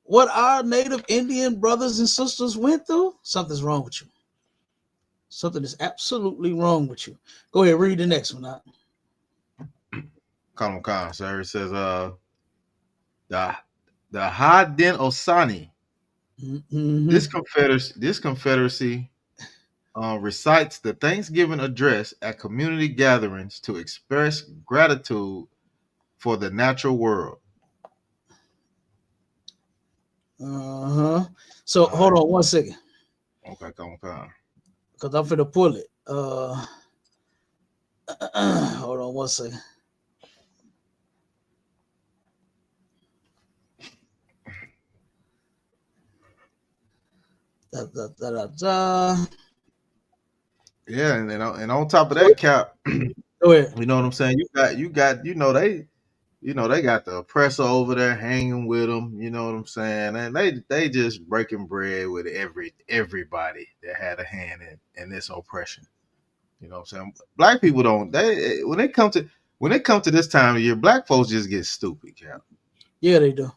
what our Native Indian brothers and sisters went through. Something's wrong with you. Something is absolutely wrong with you. Go ahead, read the next one out.
Come on, sir. It says the Haudenosaunee. This confederacy recites the Thanksgiving address at community gatherings to express gratitude for the natural world.
So hold on 1 second.
Okay, come on.
Because I'm finna pull it. Hold on 1 second.
Yeah, and on top of that, Cap,
go ahead.
You know what I'm saying? You got they got the oppressor over there hanging with them. You know what I'm saying? And they just breaking bread with everybody that had a hand in this oppression. You know what I'm saying? Black people don't. When it comes to this time of year, black folks just get stupid, Cap.
Yeah, they do.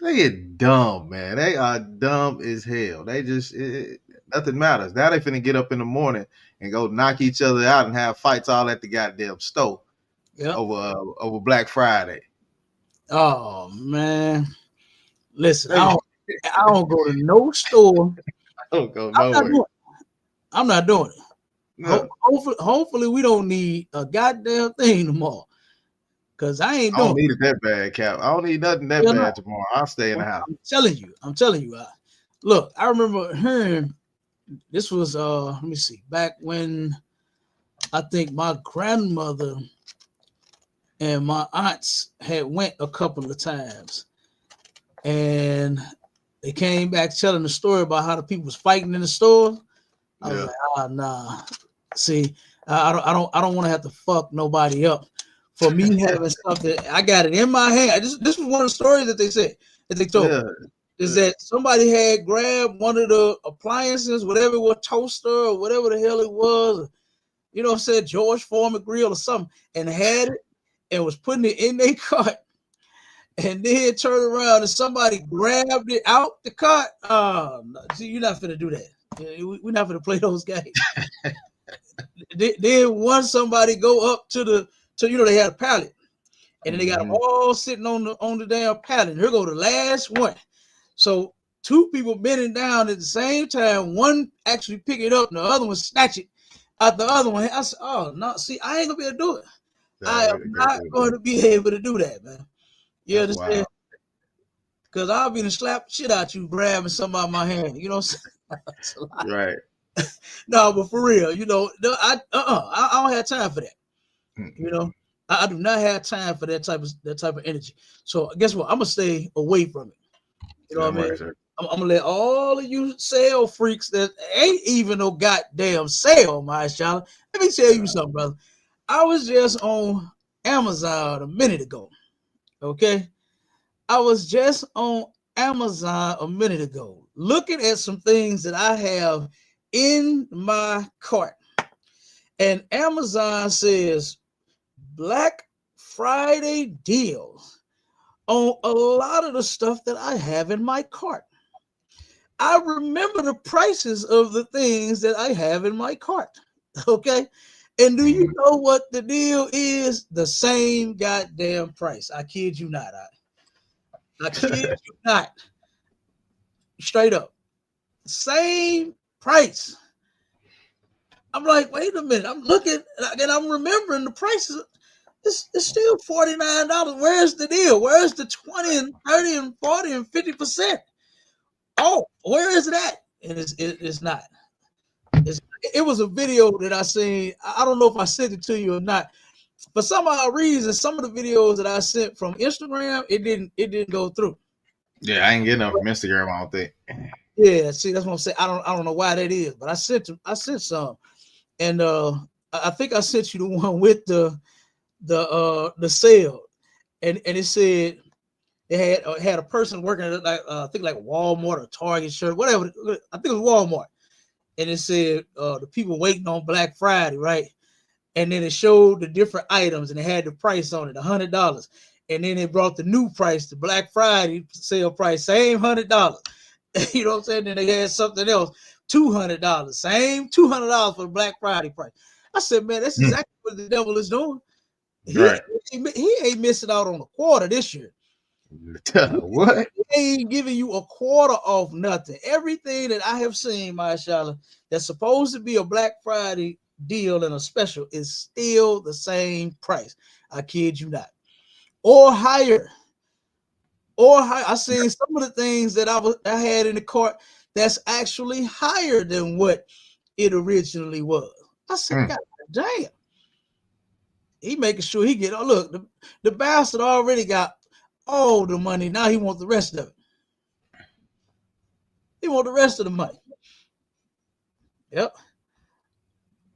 They get dumb, man. They are dumb as hell. They just nothing matters. Now they finna get up in the morning and go knock each other out and have fights all at the goddamn stove.
Yep.
Over Black Friday.
Oh man, listen, I don't go to no store.
I don't go nowhere.
I'm not doing it.
No.
Hopefully, we don't need a goddamn thing tomorrow. Cause I don't
need it that bad, Cap. I don't need nothing that bad tomorrow. I'll stay in the house.
I'm telling you. Look, I remember hearing this was let me see, back when I think my grandmother and my aunts had went a couple of times, and they came back telling the story about how the people was fighting in the store. I was like, nah. See, I don't want to have to fuck nobody up for me having something. I got it in my hand. This was one of the stories that they said that they told me, is that somebody had grabbed one of the appliances, whatever it was, toaster or whatever the hell it was, you know, said George Foreman grill or something, and had it and was putting it in their cart, and then turned around and somebody grabbed it out the cart. See, you're not finna do that. We're not finna play those games. Then once somebody go up to they had a pallet, and then they got them all sitting on the damn pallet. And here go the last one. So two people bending down at the same time. One actually pick it up, and the other one snatch it out the other one. I said, "Oh no, see, I ain't gonna be able to do it. I am not going to be able to do that, man." You understand? because I'll be to slap the shit out you, grabbing something out of my hand. You know what I'm saying?
Right.
No, but for real, no, I don't have time for that.
Mm-hmm.
You know, I do not have time for that type of energy. So guess what? I'm gonna stay away from it. You know what I mean?
Sir.
I'm gonna let all of you sale freaks that ain't even no goddamn sale, my child. Let me tell you something, brother. I was just on Amazon a minute ago. Okay, I was just on Amazon a minute ago, looking at some things that I have in my cart, and Amazon says Black Friday deals on a lot of the stuff that I have in my cart. I remember the prices of the things that I have in my cart. Okay. And do you know what the deal is? The same goddamn price. I kid you not. I kid you not. Straight up. Same price. I'm like, wait a minute. I'm looking and I'm remembering the prices. It's still $49. Where's the deal? Where's the 20 and 30 and 40 and 50%? Oh, where is that? And it's not. It was a video that I seen. I don't know if I sent it to you or not. For some odd reason, some of the videos that I sent from Instagram, it didn't go through.
Yeah, I ain't getting up from Instagram, I don't think.
Yeah, see, that's what I'm saying. I don't know why that is, but I sent some. And I think I sent you the one with the sale. And it said it had a person working at I think like Walmart or Target shirt, whatever. I think it was Walmart. And it said the people waiting on Black Friday, right? And then it showed the different items and it had the price on it, $100. And then it brought the new price, the Black Friday sale price, same $100. You know what I'm saying? Then they had something else, $200, same $200 for the Black Friday price. I said, man, that's exactly what the devil is doing. He ain't missing out on a quarter this year.
What?
He ain't giving you a quarter off nothing. Everything that I have seen, mashallah, that's supposed to be a Black Friday deal and a special is still the same price. I kid you not. Or higher. I seen some of the things that I had in the cart that's actually higher than what it originally was. I said, God damn. He making sure he get, look, the bastard already got all the money. Now he wants the rest of it. He want the rest of the money. Yep.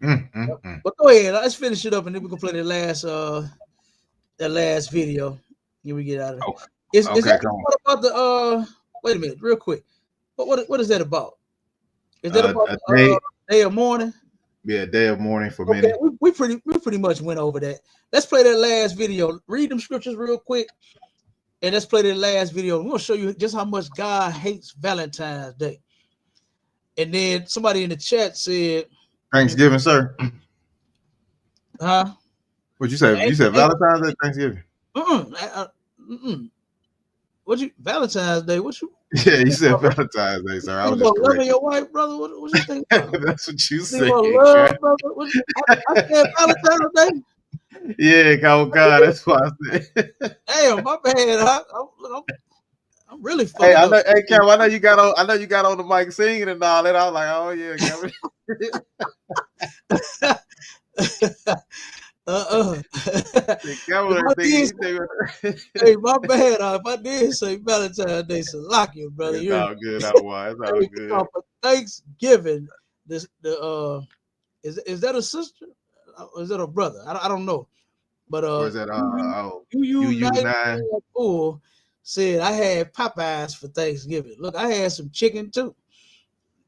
But go ahead. Let's finish it up, and then we can play the last video. Here we get out of it.
Okay.
Is that what about the wait a minute, real quick. What is that about? Is that about day of mourning?
Yeah, day of mourning for many.
We pretty much went over that. Let's play that last video. Read them scriptures real quick. And let's play that last video. We're gonna show you just how much God hates Valentine's Day. And then somebody in the chat said
Thanksgiving, sir.
Huh?
What'd you say? You said Valentine's Day, Thanksgiving.
What you Valentine's Day? What you?
Yeah, you said Valentine's Day, sir. I was just
loving your wife, brother. What you think?
That's what you said.
Love, brother. I said Valentine's Day.
Yeah, God, that's what I said.
Damn, my bad. I'm really fucking
hey, hey, Cam, I know you got on the mic singing and all that. I was like, oh yeah, Kevin.
Hey, my bad. If I did say Valentine's Day, Salakia, brother.
It's all good, otherwise. It's all good.
For Thanksgiving, is that a sister? Or is that a brother? I don't know. But
or is that
you said I had Popeyes for Thanksgiving. Look, I had some chicken too.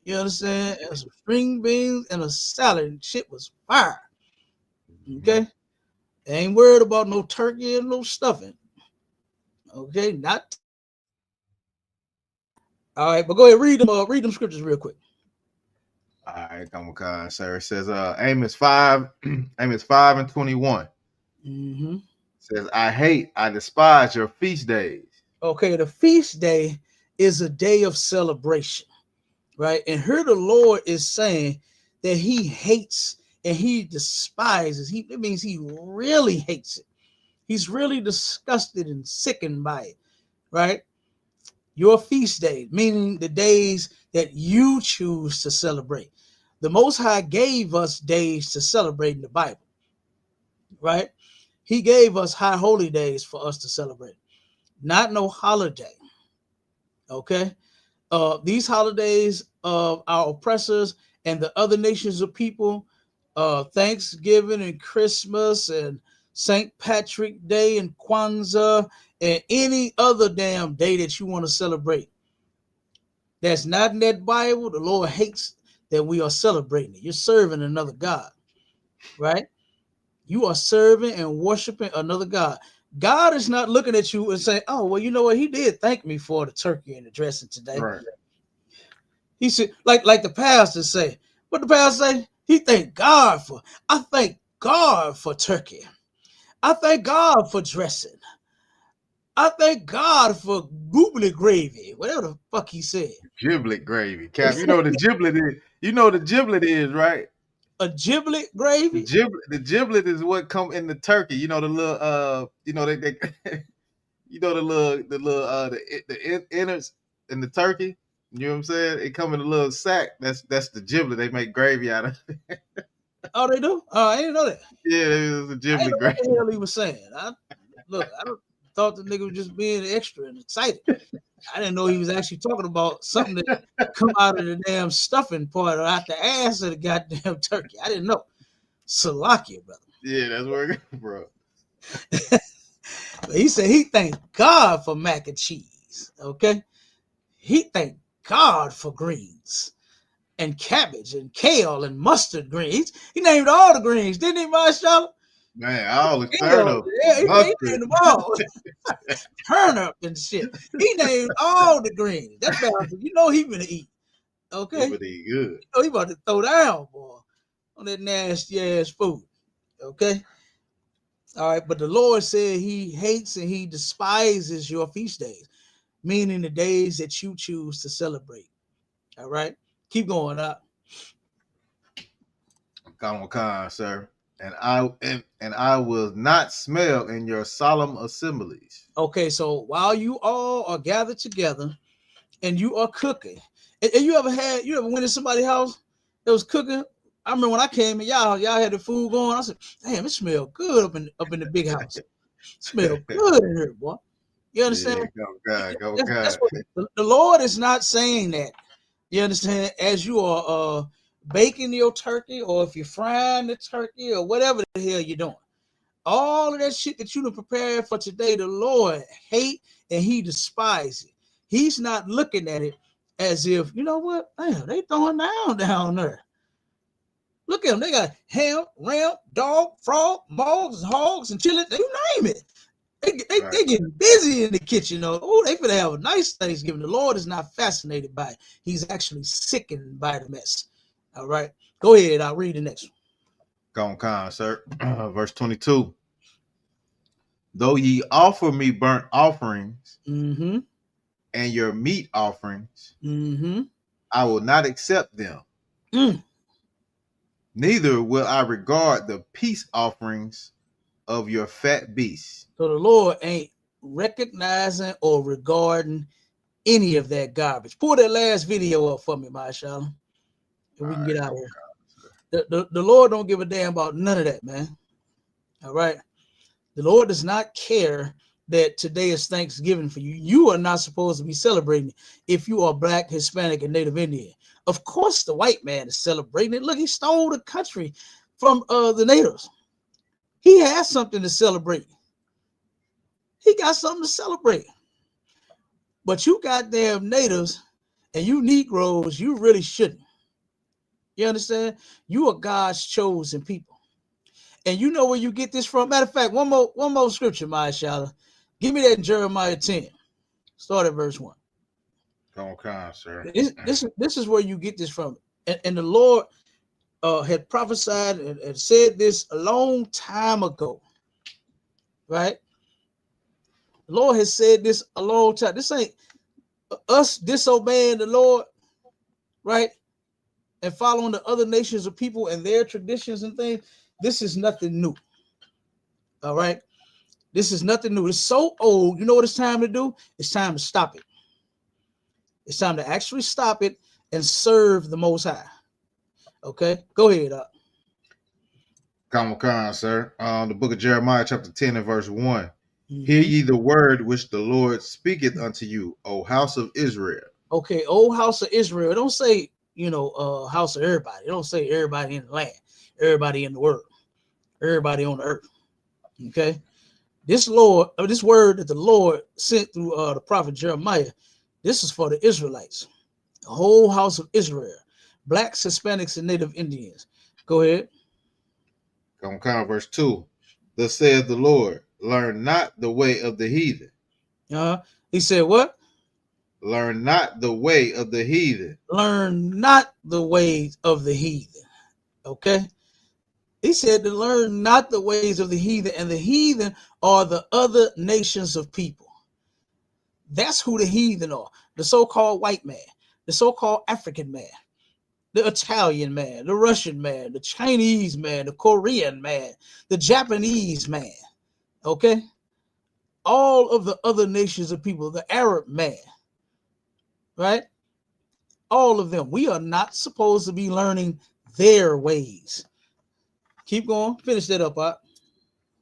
You understand? And some string beans and a salad. And shit was fire. Okay? I ain't worried about no turkey and no stuffing. Okay, not. All right, but go ahead, read them scriptures real quick.
All right, come on, sir. It says Amos 5 and 21. Says, I despise your feast days.
Okay, the feast day is a day of celebration, right? And here the Lord is saying that he hates and he despises. It means he really hates it. He's really disgusted and sickened by it, right? your feast days, meaning the days that you choose to celebrate. The Most High gave us days to celebrate in the Bible, right? He gave us high holy days for us to celebrate, not no holiday. Okay. These holidays of our oppressors and the other nations of people, Thanksgiving and Christmas and St. Patrick Day and Kwanzaa and any other damn day that you want to celebrate, that's not in that Bible. The Lord hates that we are celebrating it. You're serving another God, right? You are serving and worshiping another God. God is not looking at you and saying, "Oh, well, you know what? He did thank me for the turkey and the dressing today."
Right.
He said, like the pastor say, what the pastor say? He thank God for. I thank God for turkey. I thank God for dressing. I thank God for goobly gravy, whatever the fuck he said.
Giblet gravy, Cap. You know what the giblet is. You know what the giblet is, right?
A giblet gravy.
The giblet is what come in the turkey. You know the little you know they you know the innards in the turkey. You know what I'm saying? It come in a little sack. That's the giblet. They make gravy out of.
Oh, they do? Oh, I didn't know that.
Yeah, it's a
I didn't
giblet
know what
gravy.
the hell he was saying. I don't thought the nigga was just being extra and excited. I didn't know he was actually talking about something that come out of the damn stuffing part or out the ass of the goddamn turkey. I didn't know. Salakia, brother.
Yeah, that's where it comes from.
But he said he thanked God for mac and cheese. Okay. He thanked God for greens and cabbage and kale and mustard greens. He named all the greens, didn't he, Marshall?
Man, all the
Kale,
turnip,
yeah, he
mustard.
named them all. Turnip and shit. He named all the greens. That bastard, you know he gonna eat. Okay.
But they good.
You know he about to throw down, boy, on that nasty ass food. Okay. All right. But the Lord said he hates and he despises your feast days, meaning the days that you choose to celebrate. All right. Keep going up.
Come, sir. And I will not smell in your solemn assemblies.
Okay, so while you all are gathered together and you are cooking, and you ever went to somebody's house that was cooking? I remember when I came and y'all had the food going. I said, "Damn, it smelled good up in the big house. It smelled good in here, boy." You understand?
Yeah, go God.
That's what the Lord is not saying that. You understand? As you are baking your turkey, or if you're frying the turkey, or whatever the hell you're doing, all of that shit that you done prepared for today, the Lord hate and he despise it. He's not looking at it as if, you know what? Damn, they throwing down there. Look at them. They got ham, ram, dog, frog, mogs, hogs, and chili. You name it. They getting busy in the kitchen. Oh, they finna have a nice Thanksgiving. The Lord is not fascinated by it. He's actually sickened by the mess. All right. Go ahead. I'll read the next one.
Come, sir. Verse 22. Though ye offer me burnt offerings
Mm-hmm.
and your meat offerings,
Mm-hmm.
I will not accept them. Neither will I regard the peace offerings of your fat beasts.
So the Lord ain't recognizing or regarding any of that garbage. Pull that last video up for me, Mashallah, and we can get out of here. The Lord don't give a damn about none of that, man. All right. The Lord does not care that today is Thanksgiving for you. You are not supposed to be celebrating if you are Black, Hispanic, and Native Indian. Of course, the white man is celebrating it. Look, he stole the country from the natives. He has something to celebrate. He got something to celebrate. But you goddamn natives and you Negroes, you really shouldn't. You understand? You are God's chosen people. And you know where you get this from. Matter of fact, one more scripture, Mashallah. Give me that in Jeremiah 10. Start at verse 1.
Come, sir.
This is where you get this from. And the Lord had prophesied and said this a long time ago. Right? The Lord has said this a long time. This ain't us disobeying the Lord, right? And following the other nations of people and their traditions and things. This is nothing new. All right. This is nothing new. It's so old. You know what it's time to do? It's time to stop it. It's time to actually stop it and serve the Most High. Okay, go ahead.
Come, sir. The book of Jeremiah, chapter 10 and verse 1. Hear
Mhm.
ye the word which the Lord speaketh unto you, O house of Israel.
Okay, old house of Israel. Don't say, house of everybody. Don't say everybody in the land, everybody in the world, everybody on the earth. Okay, this word that the Lord sent through the prophet Jeremiah, this is for the Israelites, the whole house of Israel, blacks, Hispanics, and Native Indians. Go ahead.
Come, verse 2. Thus saith the Lord, learn not the way of the heathen.
He said, what?
Learn not the way of the heathen.
Learn not the ways of the heathen. Okay. He said to learn not the ways of the heathen, and the heathen are the other nations of people. That's who the heathen are. The so-called white man, the so-called African man, the Italian man, the Russian man, the Chinese man, the Korean man, the Japanese man. Okay. All of the other nations of people, the Arab man, right? All of them. We are not supposed to be learning their ways. Keep going. Finish that up, Art.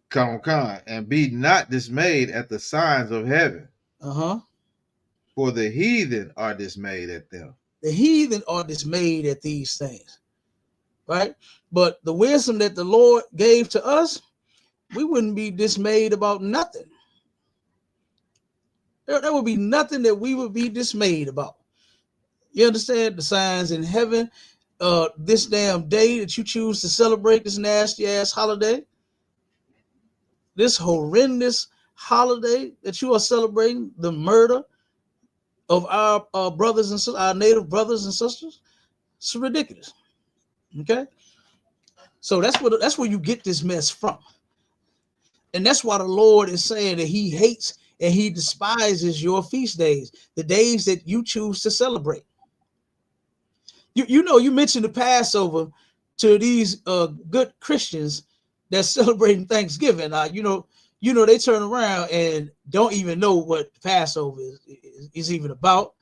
Come, and be not dismayed at the signs of heaven. For the heathen are dismayed at them.
The heathen are dismayed at these things, right? But the wisdom that the Lord gave to us, we wouldn't be dismayed about nothing. There would be nothing that we would be dismayed about. You understand? The signs in heaven, this damn day that you choose to celebrate this nasty ass holiday, this horrendous holiday that you are celebrating, the murder of our brothers and sisters, our native brothers and sisters, it's ridiculous. Okay, so that's where you get this mess from, and that's why the Lord is saying that He hates and He despises your feast days, the days that you choose to celebrate. You mentioned the Passover to these good Christians that's celebrating Thanksgiving. They turn around and don't even know what Passover is even about.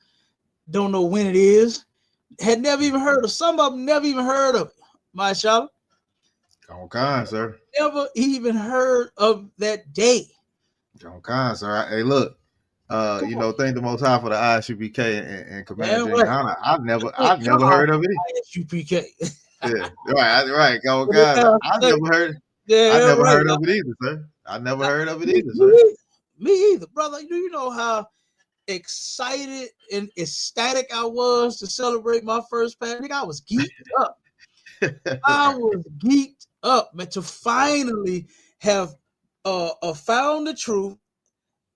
Don't know when it is. Had never even heard of. Some of them never even heard of it. Mashallah.
Come, sir.
Never even heard of that day.
Come, sir. Hey, look. Thank the Most High for the ISUPK and Commander
Right.
Gianna. I've never heard of it.
ISUPK.
Yeah, right. Go, guys. I've never heard. I never heard of it either, sir. I never heard of it either, sir.
Me either, brother. Do you know how excited and ecstatic I was to celebrate my first Passover? I was geeked up. I was geeked up, man, to finally have found the truth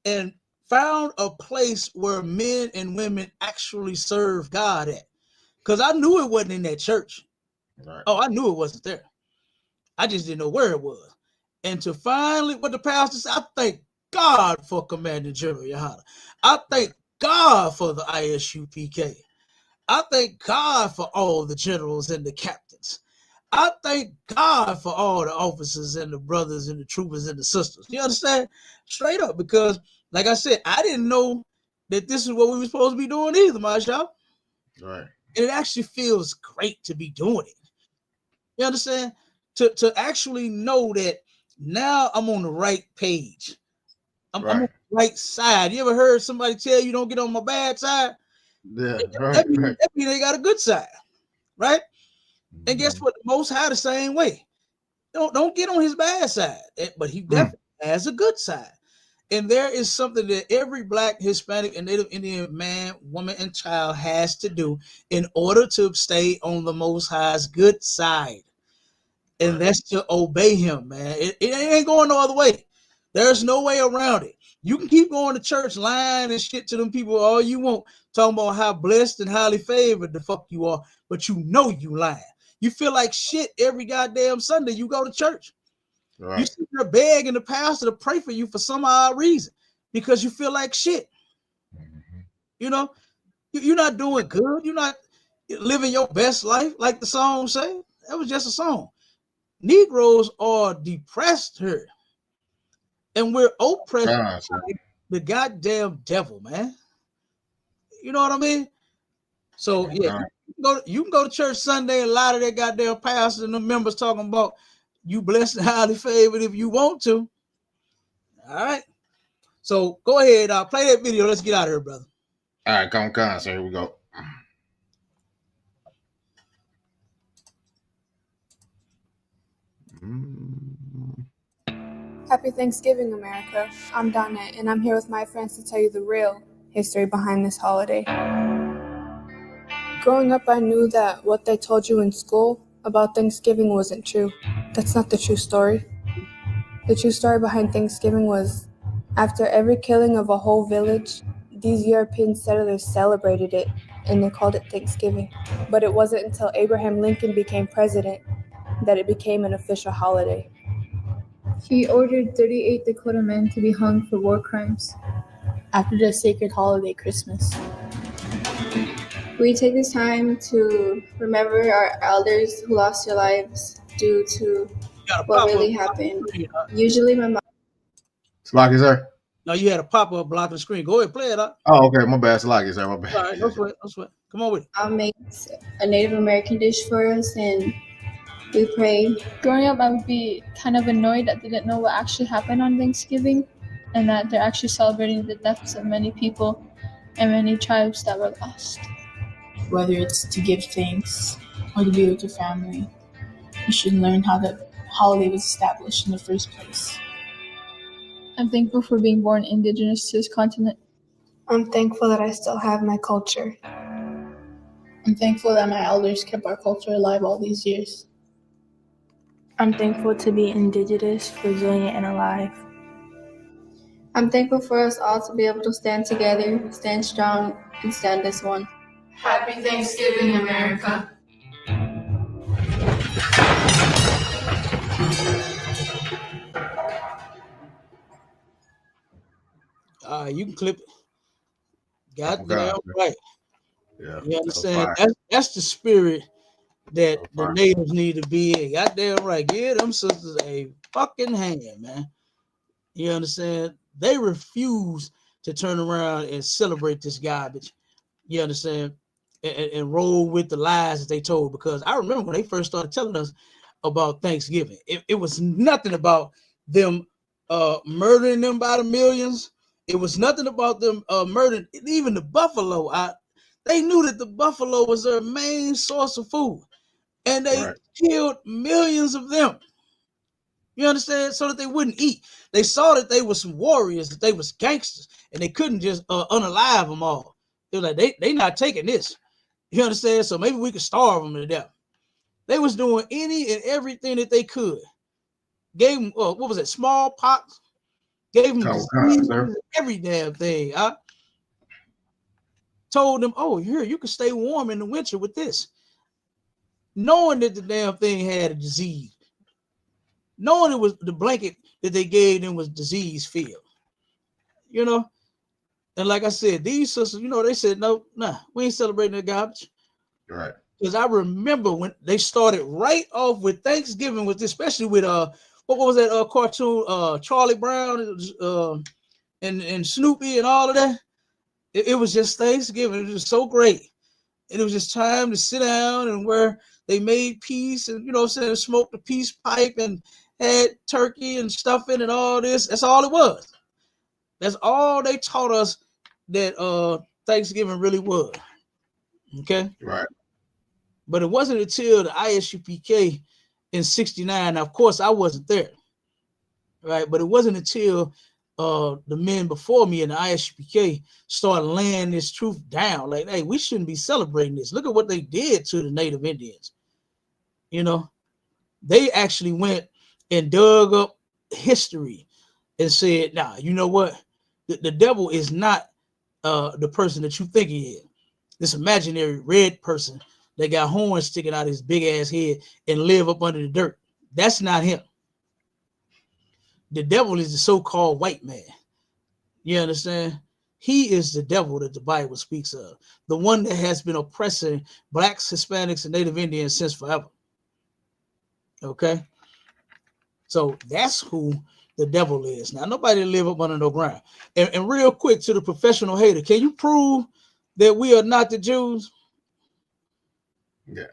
and found a place where men and women actually serve God at. Because I knew it wasn't in that church. Right. Oh, I knew it wasn't there. I just didn't know where it was. And to finally, what the pastor said, I thank God for Commander General YAHANNA. I thank God for the ISUPK. I thank God for all the generals and the captains. I thank God for all the officers and the brothers and the troopers and the sisters. You understand? Straight up, because like I said, I didn't know that this is what we were supposed to be doing either, Mashallah.
Right.
And it actually feels great to be doing it. You understand? To actually know that now I'm on the right page. I'm on the right side. You ever heard somebody tell you don't get on my bad side?
Yeah,
that means they got a good side, right? Mm-hmm. And guess what? The Most High the same way. Don't get on his bad side, but he definitely has a good side. And there is something that every Black, Hispanic, and Native Indian man, woman, and child has to do in order to stay on the Most High's good side. And that's to obey him, man. It ain't going no other way. There's no way around it. You can keep going to church lying and shit to them people all you want, talking about how blessed and highly favored the fuck you are, but you know you lying. You feel like shit every goddamn Sunday you go to church. Right. You sit there begging the pastor to pray for you for some odd reason because you feel like shit. Mm-hmm. You know, you're not doing good. You're not living your best life like the song say. That was just a song. Negroes are depressed here, and we're oppressed by the goddamn devil, man. You know what I mean? So yeah, you can go to church Sunday and a lot of that goddamn pastors and the members talking about you blessed and highly favored if you want to. All right. So go ahead, play that video. Let's get out of here, brother.
All right, come on, so here we go.
Happy Thanksgiving, America. I'm Donna, and I'm here with my friends to tell you the real history behind this holiday. Growing up, I knew that what they told you in school about Thanksgiving wasn't true. That's not the true story. The true story behind Thanksgiving was, after every killing of a whole village, these European settlers celebrated it, and they called it Thanksgiving. But it wasn't until Abraham Lincoln became president that it became an official holiday. He ordered 38 Dakota men to be hung for war crimes after the sacred holiday Christmas. We take this time to remember our elders who lost their lives due to what really happened. Usually my mom...
Slocky, sir?
No, you had a pop-up blocking the screen. Go ahead, play it up.
Oh, okay. My bad. Slocky, sir. My bad.
All right, no sweat, no sweat. Come on with it.
Mom makes a Native American dish for us, and we pray. Growing up, I would be kind of annoyed that they didn't know what actually happened on Thanksgiving and that they're actually celebrating the deaths of many people and many tribes that were lost.
Whether it's to give thanks or to be with your family, you should learn how the holiday was established in the first place.
I'm thankful for being born indigenous to this continent. I'm thankful that I still have my culture.
I'm thankful that my elders kept our culture alive all these years.
I'm thankful to be indigenous, resilient, and alive. I'm thankful for us all to be able to stand together, stand strong, and stand as one.
Happy Thanksgiving, America.
You can clip it. Goddamn right.
Yeah.
You understand? That's the spirit that the natives need to be in. Goddamn right. Give them sisters a fucking hand, man. You understand? They refuse to turn around and celebrate this garbage. You understand? And roll with the lies that they told. Because I remember when they first started telling us about Thanksgiving, it was nothing about them murdering them by the millions. It was nothing about them murdering even the buffalo. They knew that the buffalo was their main source of food. And they killed millions of them. You understand? So that they wouldn't eat. They saw that they were some warriors, that they was gangsters, and they couldn't just unalive them all. They were like, they not taking this. You understand? So maybe we could starve them to death. They was doing any and everything that they could. Gave them, what was it, smallpox? Gave them every damn thing. I told them, oh, here, you can stay warm in the winter with this. Knowing that the damn thing had a disease. Knowing it was the blanket that they gave them was disease filled. You know? And like I said, these sisters, you know, they said, no, nah, we ain't celebrating the garbage.
Right. Because
I remember when they started right off with Thanksgiving, with especially with what was that cartoon, Charlie Brown and Snoopy and all of that. It was just Thanksgiving. It was just so great. And it was just time to sit down and where they made peace and, you know, smoked the peace pipe and had turkey and stuffing and all this. That's all it was. That's all they taught us that Thanksgiving really was. Okay?
Right.
But it wasn't until the ISUPK in 69. Now, of course, I wasn't there. Right? But it wasn't until the men before me in the ISUPK started laying this truth down. Like, hey, we shouldn't be celebrating this. Look at what they did to the Native Indians. You know, they actually went and dug up history and said, nah, you know what? The devil is not the person that you think he is. This imaginary red person that got horns sticking out his big ass head and live up under the dirt. That's not him. The devil is the so-called white man. You understand? He is the devil that the Bible speaks of. The one that has been oppressing blacks, Hispanics, and Native Indians since forever. Okay? So that's who the devil is. Now, nobody live up under no ground. And real quick to the professional hater, can you prove that we are not the Jews?
Yeah.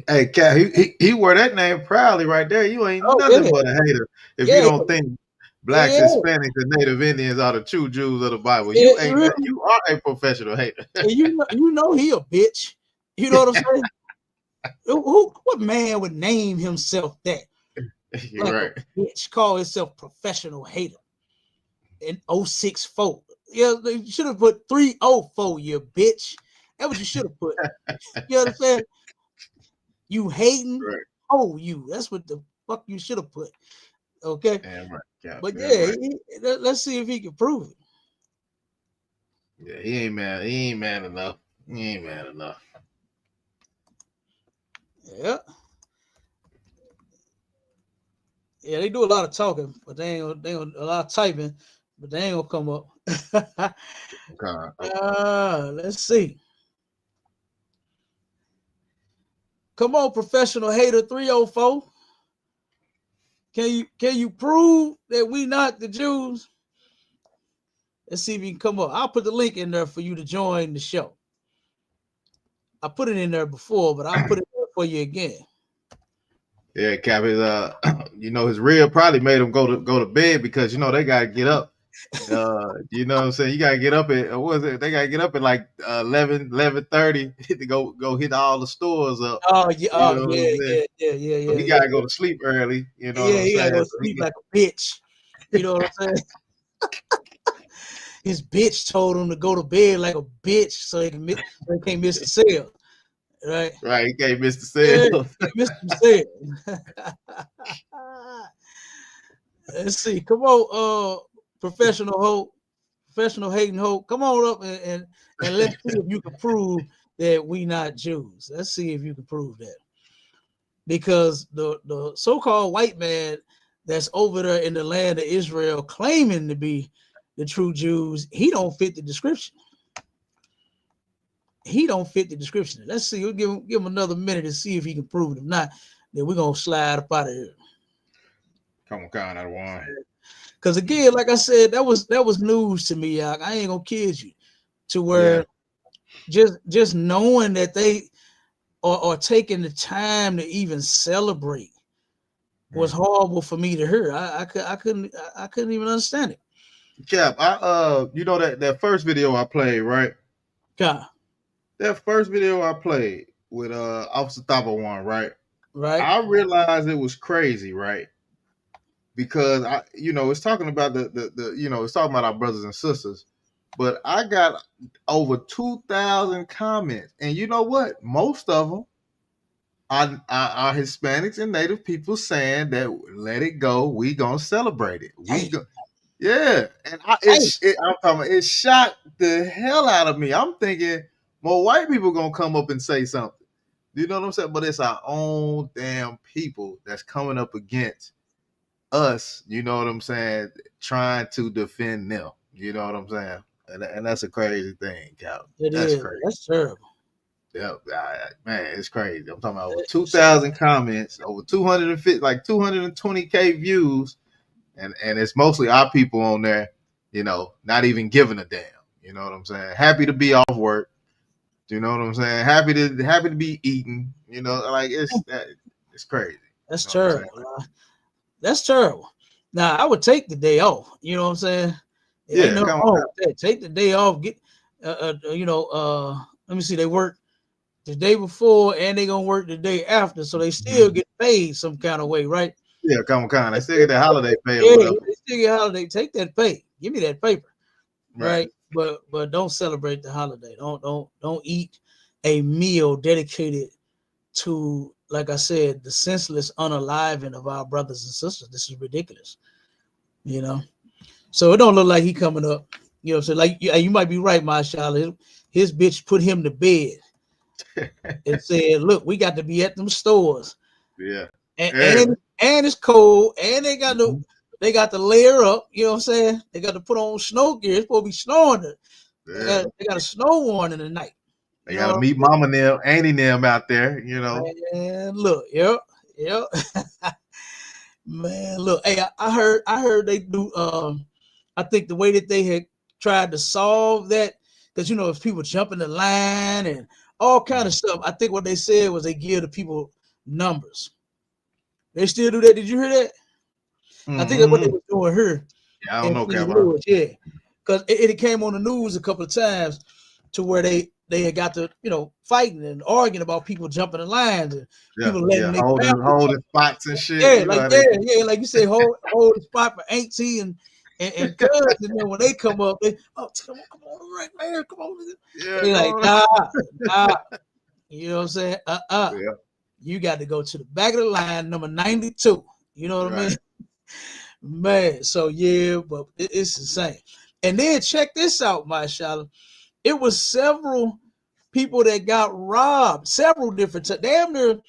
Hey, Cat, he wore that name proudly right there. You ain't
Oh
nothing
yeah,
but a hater if you
yeah,
don't think blacks,
yeah,
Hispanics, and Native Indians are the true Jews of the Bible.
yeah.
You ain't that. You are a professional hater.
You know he a bitch. You know what I'm saying? What man would name himself that?
You're
Like
right.
a bitch, call himself professional hater. In 064. Yeah, you should have put 304, you bitch. That's what you should have put. You understand? You hating?
Right.
Oh, you. That's what the fuck you should have put. Okay.
Damn right. Yeah,
But
damn
yeah,
right.
let's see if he can prove it.
Yeah, he ain't mad. He ain't mad enough. He ain't mad enough.
Yeah. Yeah, they do a lot of talking, but they ain't a lot of typing, but they ain't gonna come up. Let's see. Come on, professional hater 304. Can you prove that we not the Jews? Let's see if you can come up. I'll put the link in there for you to join the show. I put it in there before, but I'll put it there for you again.
Yeah, Cap is his rib probably made him go to bed because they gotta get up. You know what I'm saying? You gotta get up at what is it? They gotta get up at like 11:30 to go hit all the stores up.
Oh yeah,
You know what I'm saying? So he gotta
yeah.
go to sleep early. You know what
Yeah,
I'm
he gotta
saying?
go
So
sleep like a bitch. You know what I'm saying? His bitch told him to go to bed like a bitch so he can't miss the sale. Right?
Right, he can't miss the
Yeah,
sale.
he missed the sale. Let's see. Come on, professional hating hope. Come on up and let's see if you can prove that we not Jews. Let's see if you can prove that. Because the so-called white man that's over there in the land of Israel claiming to be the true Jews, he don't fit the description. He don't fit the description. Let's see. We'll give him another minute to see if he can prove it. If not, then we're gonna slide up out of here.
Come on, out of one.
Because again, like I said, that was news to me. I ain't gonna kid you. To where just knowing that they are taking the time to even celebrate was horrible for me to hear. I couldn't even understand it.
Cap, that first video I played, right?
God.
That first video I played with Officer Thabo one, right?
Right.
I realized it was crazy, right? Because it's talking about it's talking about our brothers and sisters, but I got over 2,000 comments, and you know what? Most of them are Hispanics and Native people saying that let it go, we gonna celebrate it. Yeah, and I'm talking about, it shocked the hell out of me. I'm thinking more white people gonna come up and say something. You know what I'm saying? But it's our own damn people that's coming up against us. You know what I'm saying? Trying to defend them. You know what I'm saying? And that's a crazy thing, Cal. That's crazy.
That's terrible.
Yeah, man, it's crazy. I'm talking about over 2,000 comments, over 250, like 220K views. And it's mostly our people on there, not even giving a damn. You know what I'm saying? Happy to be off work. You know what I'm saying? Happy to be eating. Like it's crazy.
That's terrible. That's terrible. Now I would take the day off. You know what I'm saying?
Yeah,
ain't nothing wrong with that. Take the day off. Get let me see. They work the day before and they gonna work the day after, so they still get paid some kind of way, right?
Yeah, come on. They still get that holiday pay or whatever.
They still get holiday. Take that pay. Give me that paper, right? But don't celebrate the holiday. Don't eat a meal dedicated to, like I said, the senseless unaliving of our brothers and sisters. This is ridiculous, So it don't look like he coming up. You know what I'm saying? Like you might be right, Mashallah. His bitch put him to bed and said, "Look, we got to be at them stores."
Yeah.
And it's cold, and they got to layer up. You know what I'm saying? They got to put on snow gear. It's supposed to be snowing. They got a snow warning tonight.
They got to meet Mama and them, Auntie and them out there.
And look, yep. Man, look. Hey, I heard they do. I think the way that they had tried to solve that, because if people jump in the line and all kind of stuff. I think what they said was they give the people numbers. They still do that. Did you hear that? I think that's what they were doing here.
Yeah, I don't know,
St.
Kevin.
Louis, yeah, because it came on the news a couple of times to where they had got to fighting and arguing about people jumping the lines and people letting their
holding spots and shit.
yeah,
You know
like you say, hold the spot for auntie and cuz, and then when they come up, they come on, right man, come on.
Yeah,
they like nah, you know what I'm saying?
Yeah.
You got to go to the back of the line, number 92. You know what I mean? Man, so yeah, but it's insane. And then check this out, mashallah. It was several people that got robbed, several different damn near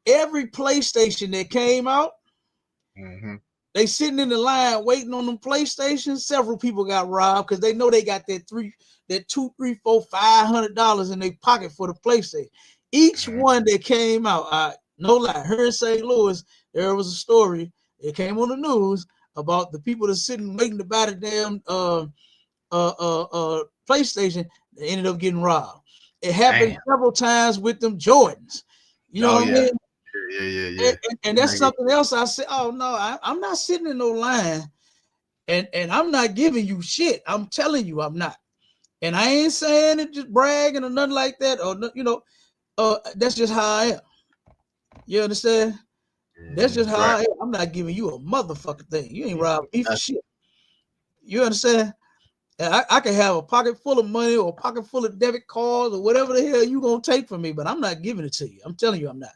every PlayStation that came out. They sitting in the line waiting on them PlayStations. Several people got robbed because they know they got that $200, $300, $400, $500 in their pocket for the PlayStation. Each one that came out, no lie, here in St. Louis, there was a story. It came on the news about the people that sitting waiting to buy the damn PlayStation. They ended up getting robbed. It happened several times with them Jordans. You know what I mean?
Yeah.
And that's something else. I said, oh no, I'm not sitting in no line, and I'm not giving you shit. I'm telling you, I'm not. And I ain't saying it just bragging or nothing like that, or that's just how I am. You understand? That's just how I am. I'm not giving you a motherfucking thing. You ain't robbing me for shit. You understand? And I can have a pocket full of money or a pocket full of debit cards or whatever the hell you gonna take from me, but I'm not giving it to you. I'm telling you, I'm not.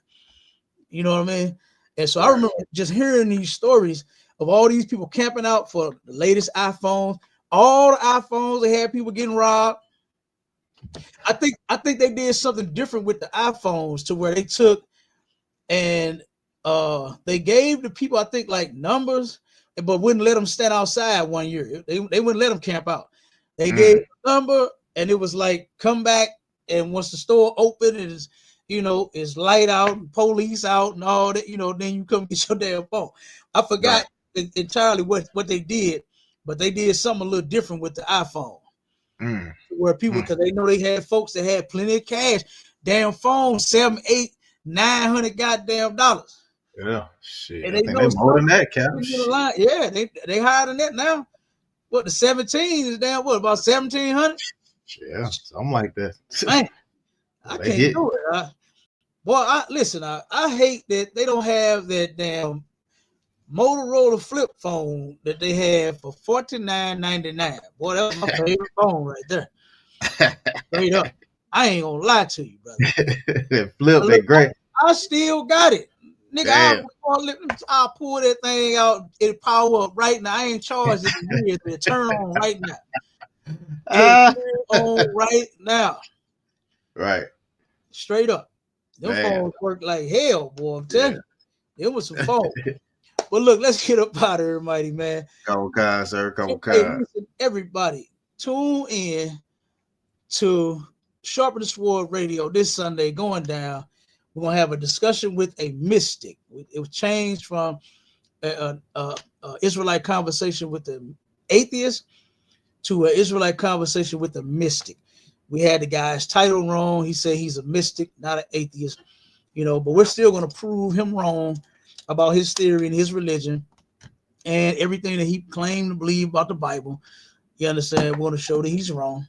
You know what I mean? And so I remember just hearing these stories of all these people camping out for the latest iPhones. All the iPhones, they had people getting robbed. I think they did something different with the iPhones to where they took and they gave the people, I think, like numbers, but wouldn't let them stand outside 1 year. They wouldn't let them camp out. They gave a number, and it was like, come back, and once the store open, it's light out, and police out, and all that, then you come get your damn phone. I forgot entirely what they did, but they did something a little different with the iPhone. Where people, because they know they had folks that had plenty of cash, damn phone, $700, $800, $900 goddamn dollars.
Yeah, shit.
And
I think they more than that, Cap.
Yeah, they higher than that now. What, the 17 is down? What, about 1,700?
Yeah, something like that.
Man, I can't do it. Boy, listen. I hate that they don't have that damn Motorola flip phone that they have for $49.99. Boy, that was my favorite phone right there. Straight up. I ain't gonna lie to you, brother.
Flip, they great.
I still got it. Nigga, I'll pull that thing out, it power up right now. I ain't charged it in years, but turn on right now. Turn on right now.
Right.
Straight up. Them phones work like hell, boy. I'm telling you. It was some phones. But look, let's get up out of here, mighty man.
Come on, sir. Come on.
Listen, everybody, tune in to Sharpen the Sword Radio this Sunday going down. We're going to have a discussion with a mystic. It was changed from an Israelite conversation with the atheist to an Israelite conversation with a mystic. We had the guy's title wrong. He said he's a mystic, not an atheist, but we're still going to prove him wrong about his theory and his religion and everything that he claimed to believe about the Bible. You understand? We're going to show that he's wrong.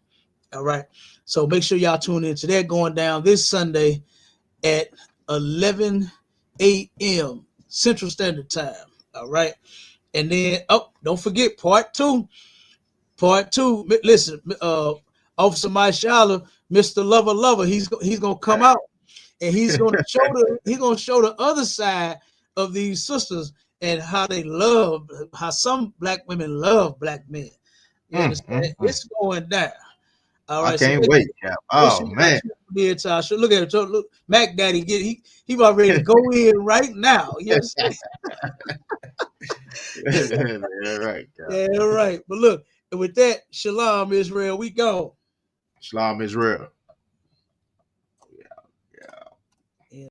All right. So make sure y'all tune in to that going down this Sunday at 11 a.m. Central Standard Time. All right. And then, don't forget part two. Listen, Officer Mashallah, Mr. Lover, he's gonna come out and he's gonna show the other side of these sisters and how some black women love black men. You understand? It's going down. All right,
I can't wait, Cap. Oh man.
Look at it. Look, Mac Daddy he about ready to go in right now. You understand?
Yeah, right. Cap.
Yeah, right. But look, with that, Shalom Israel, we go.
Shalom Israel.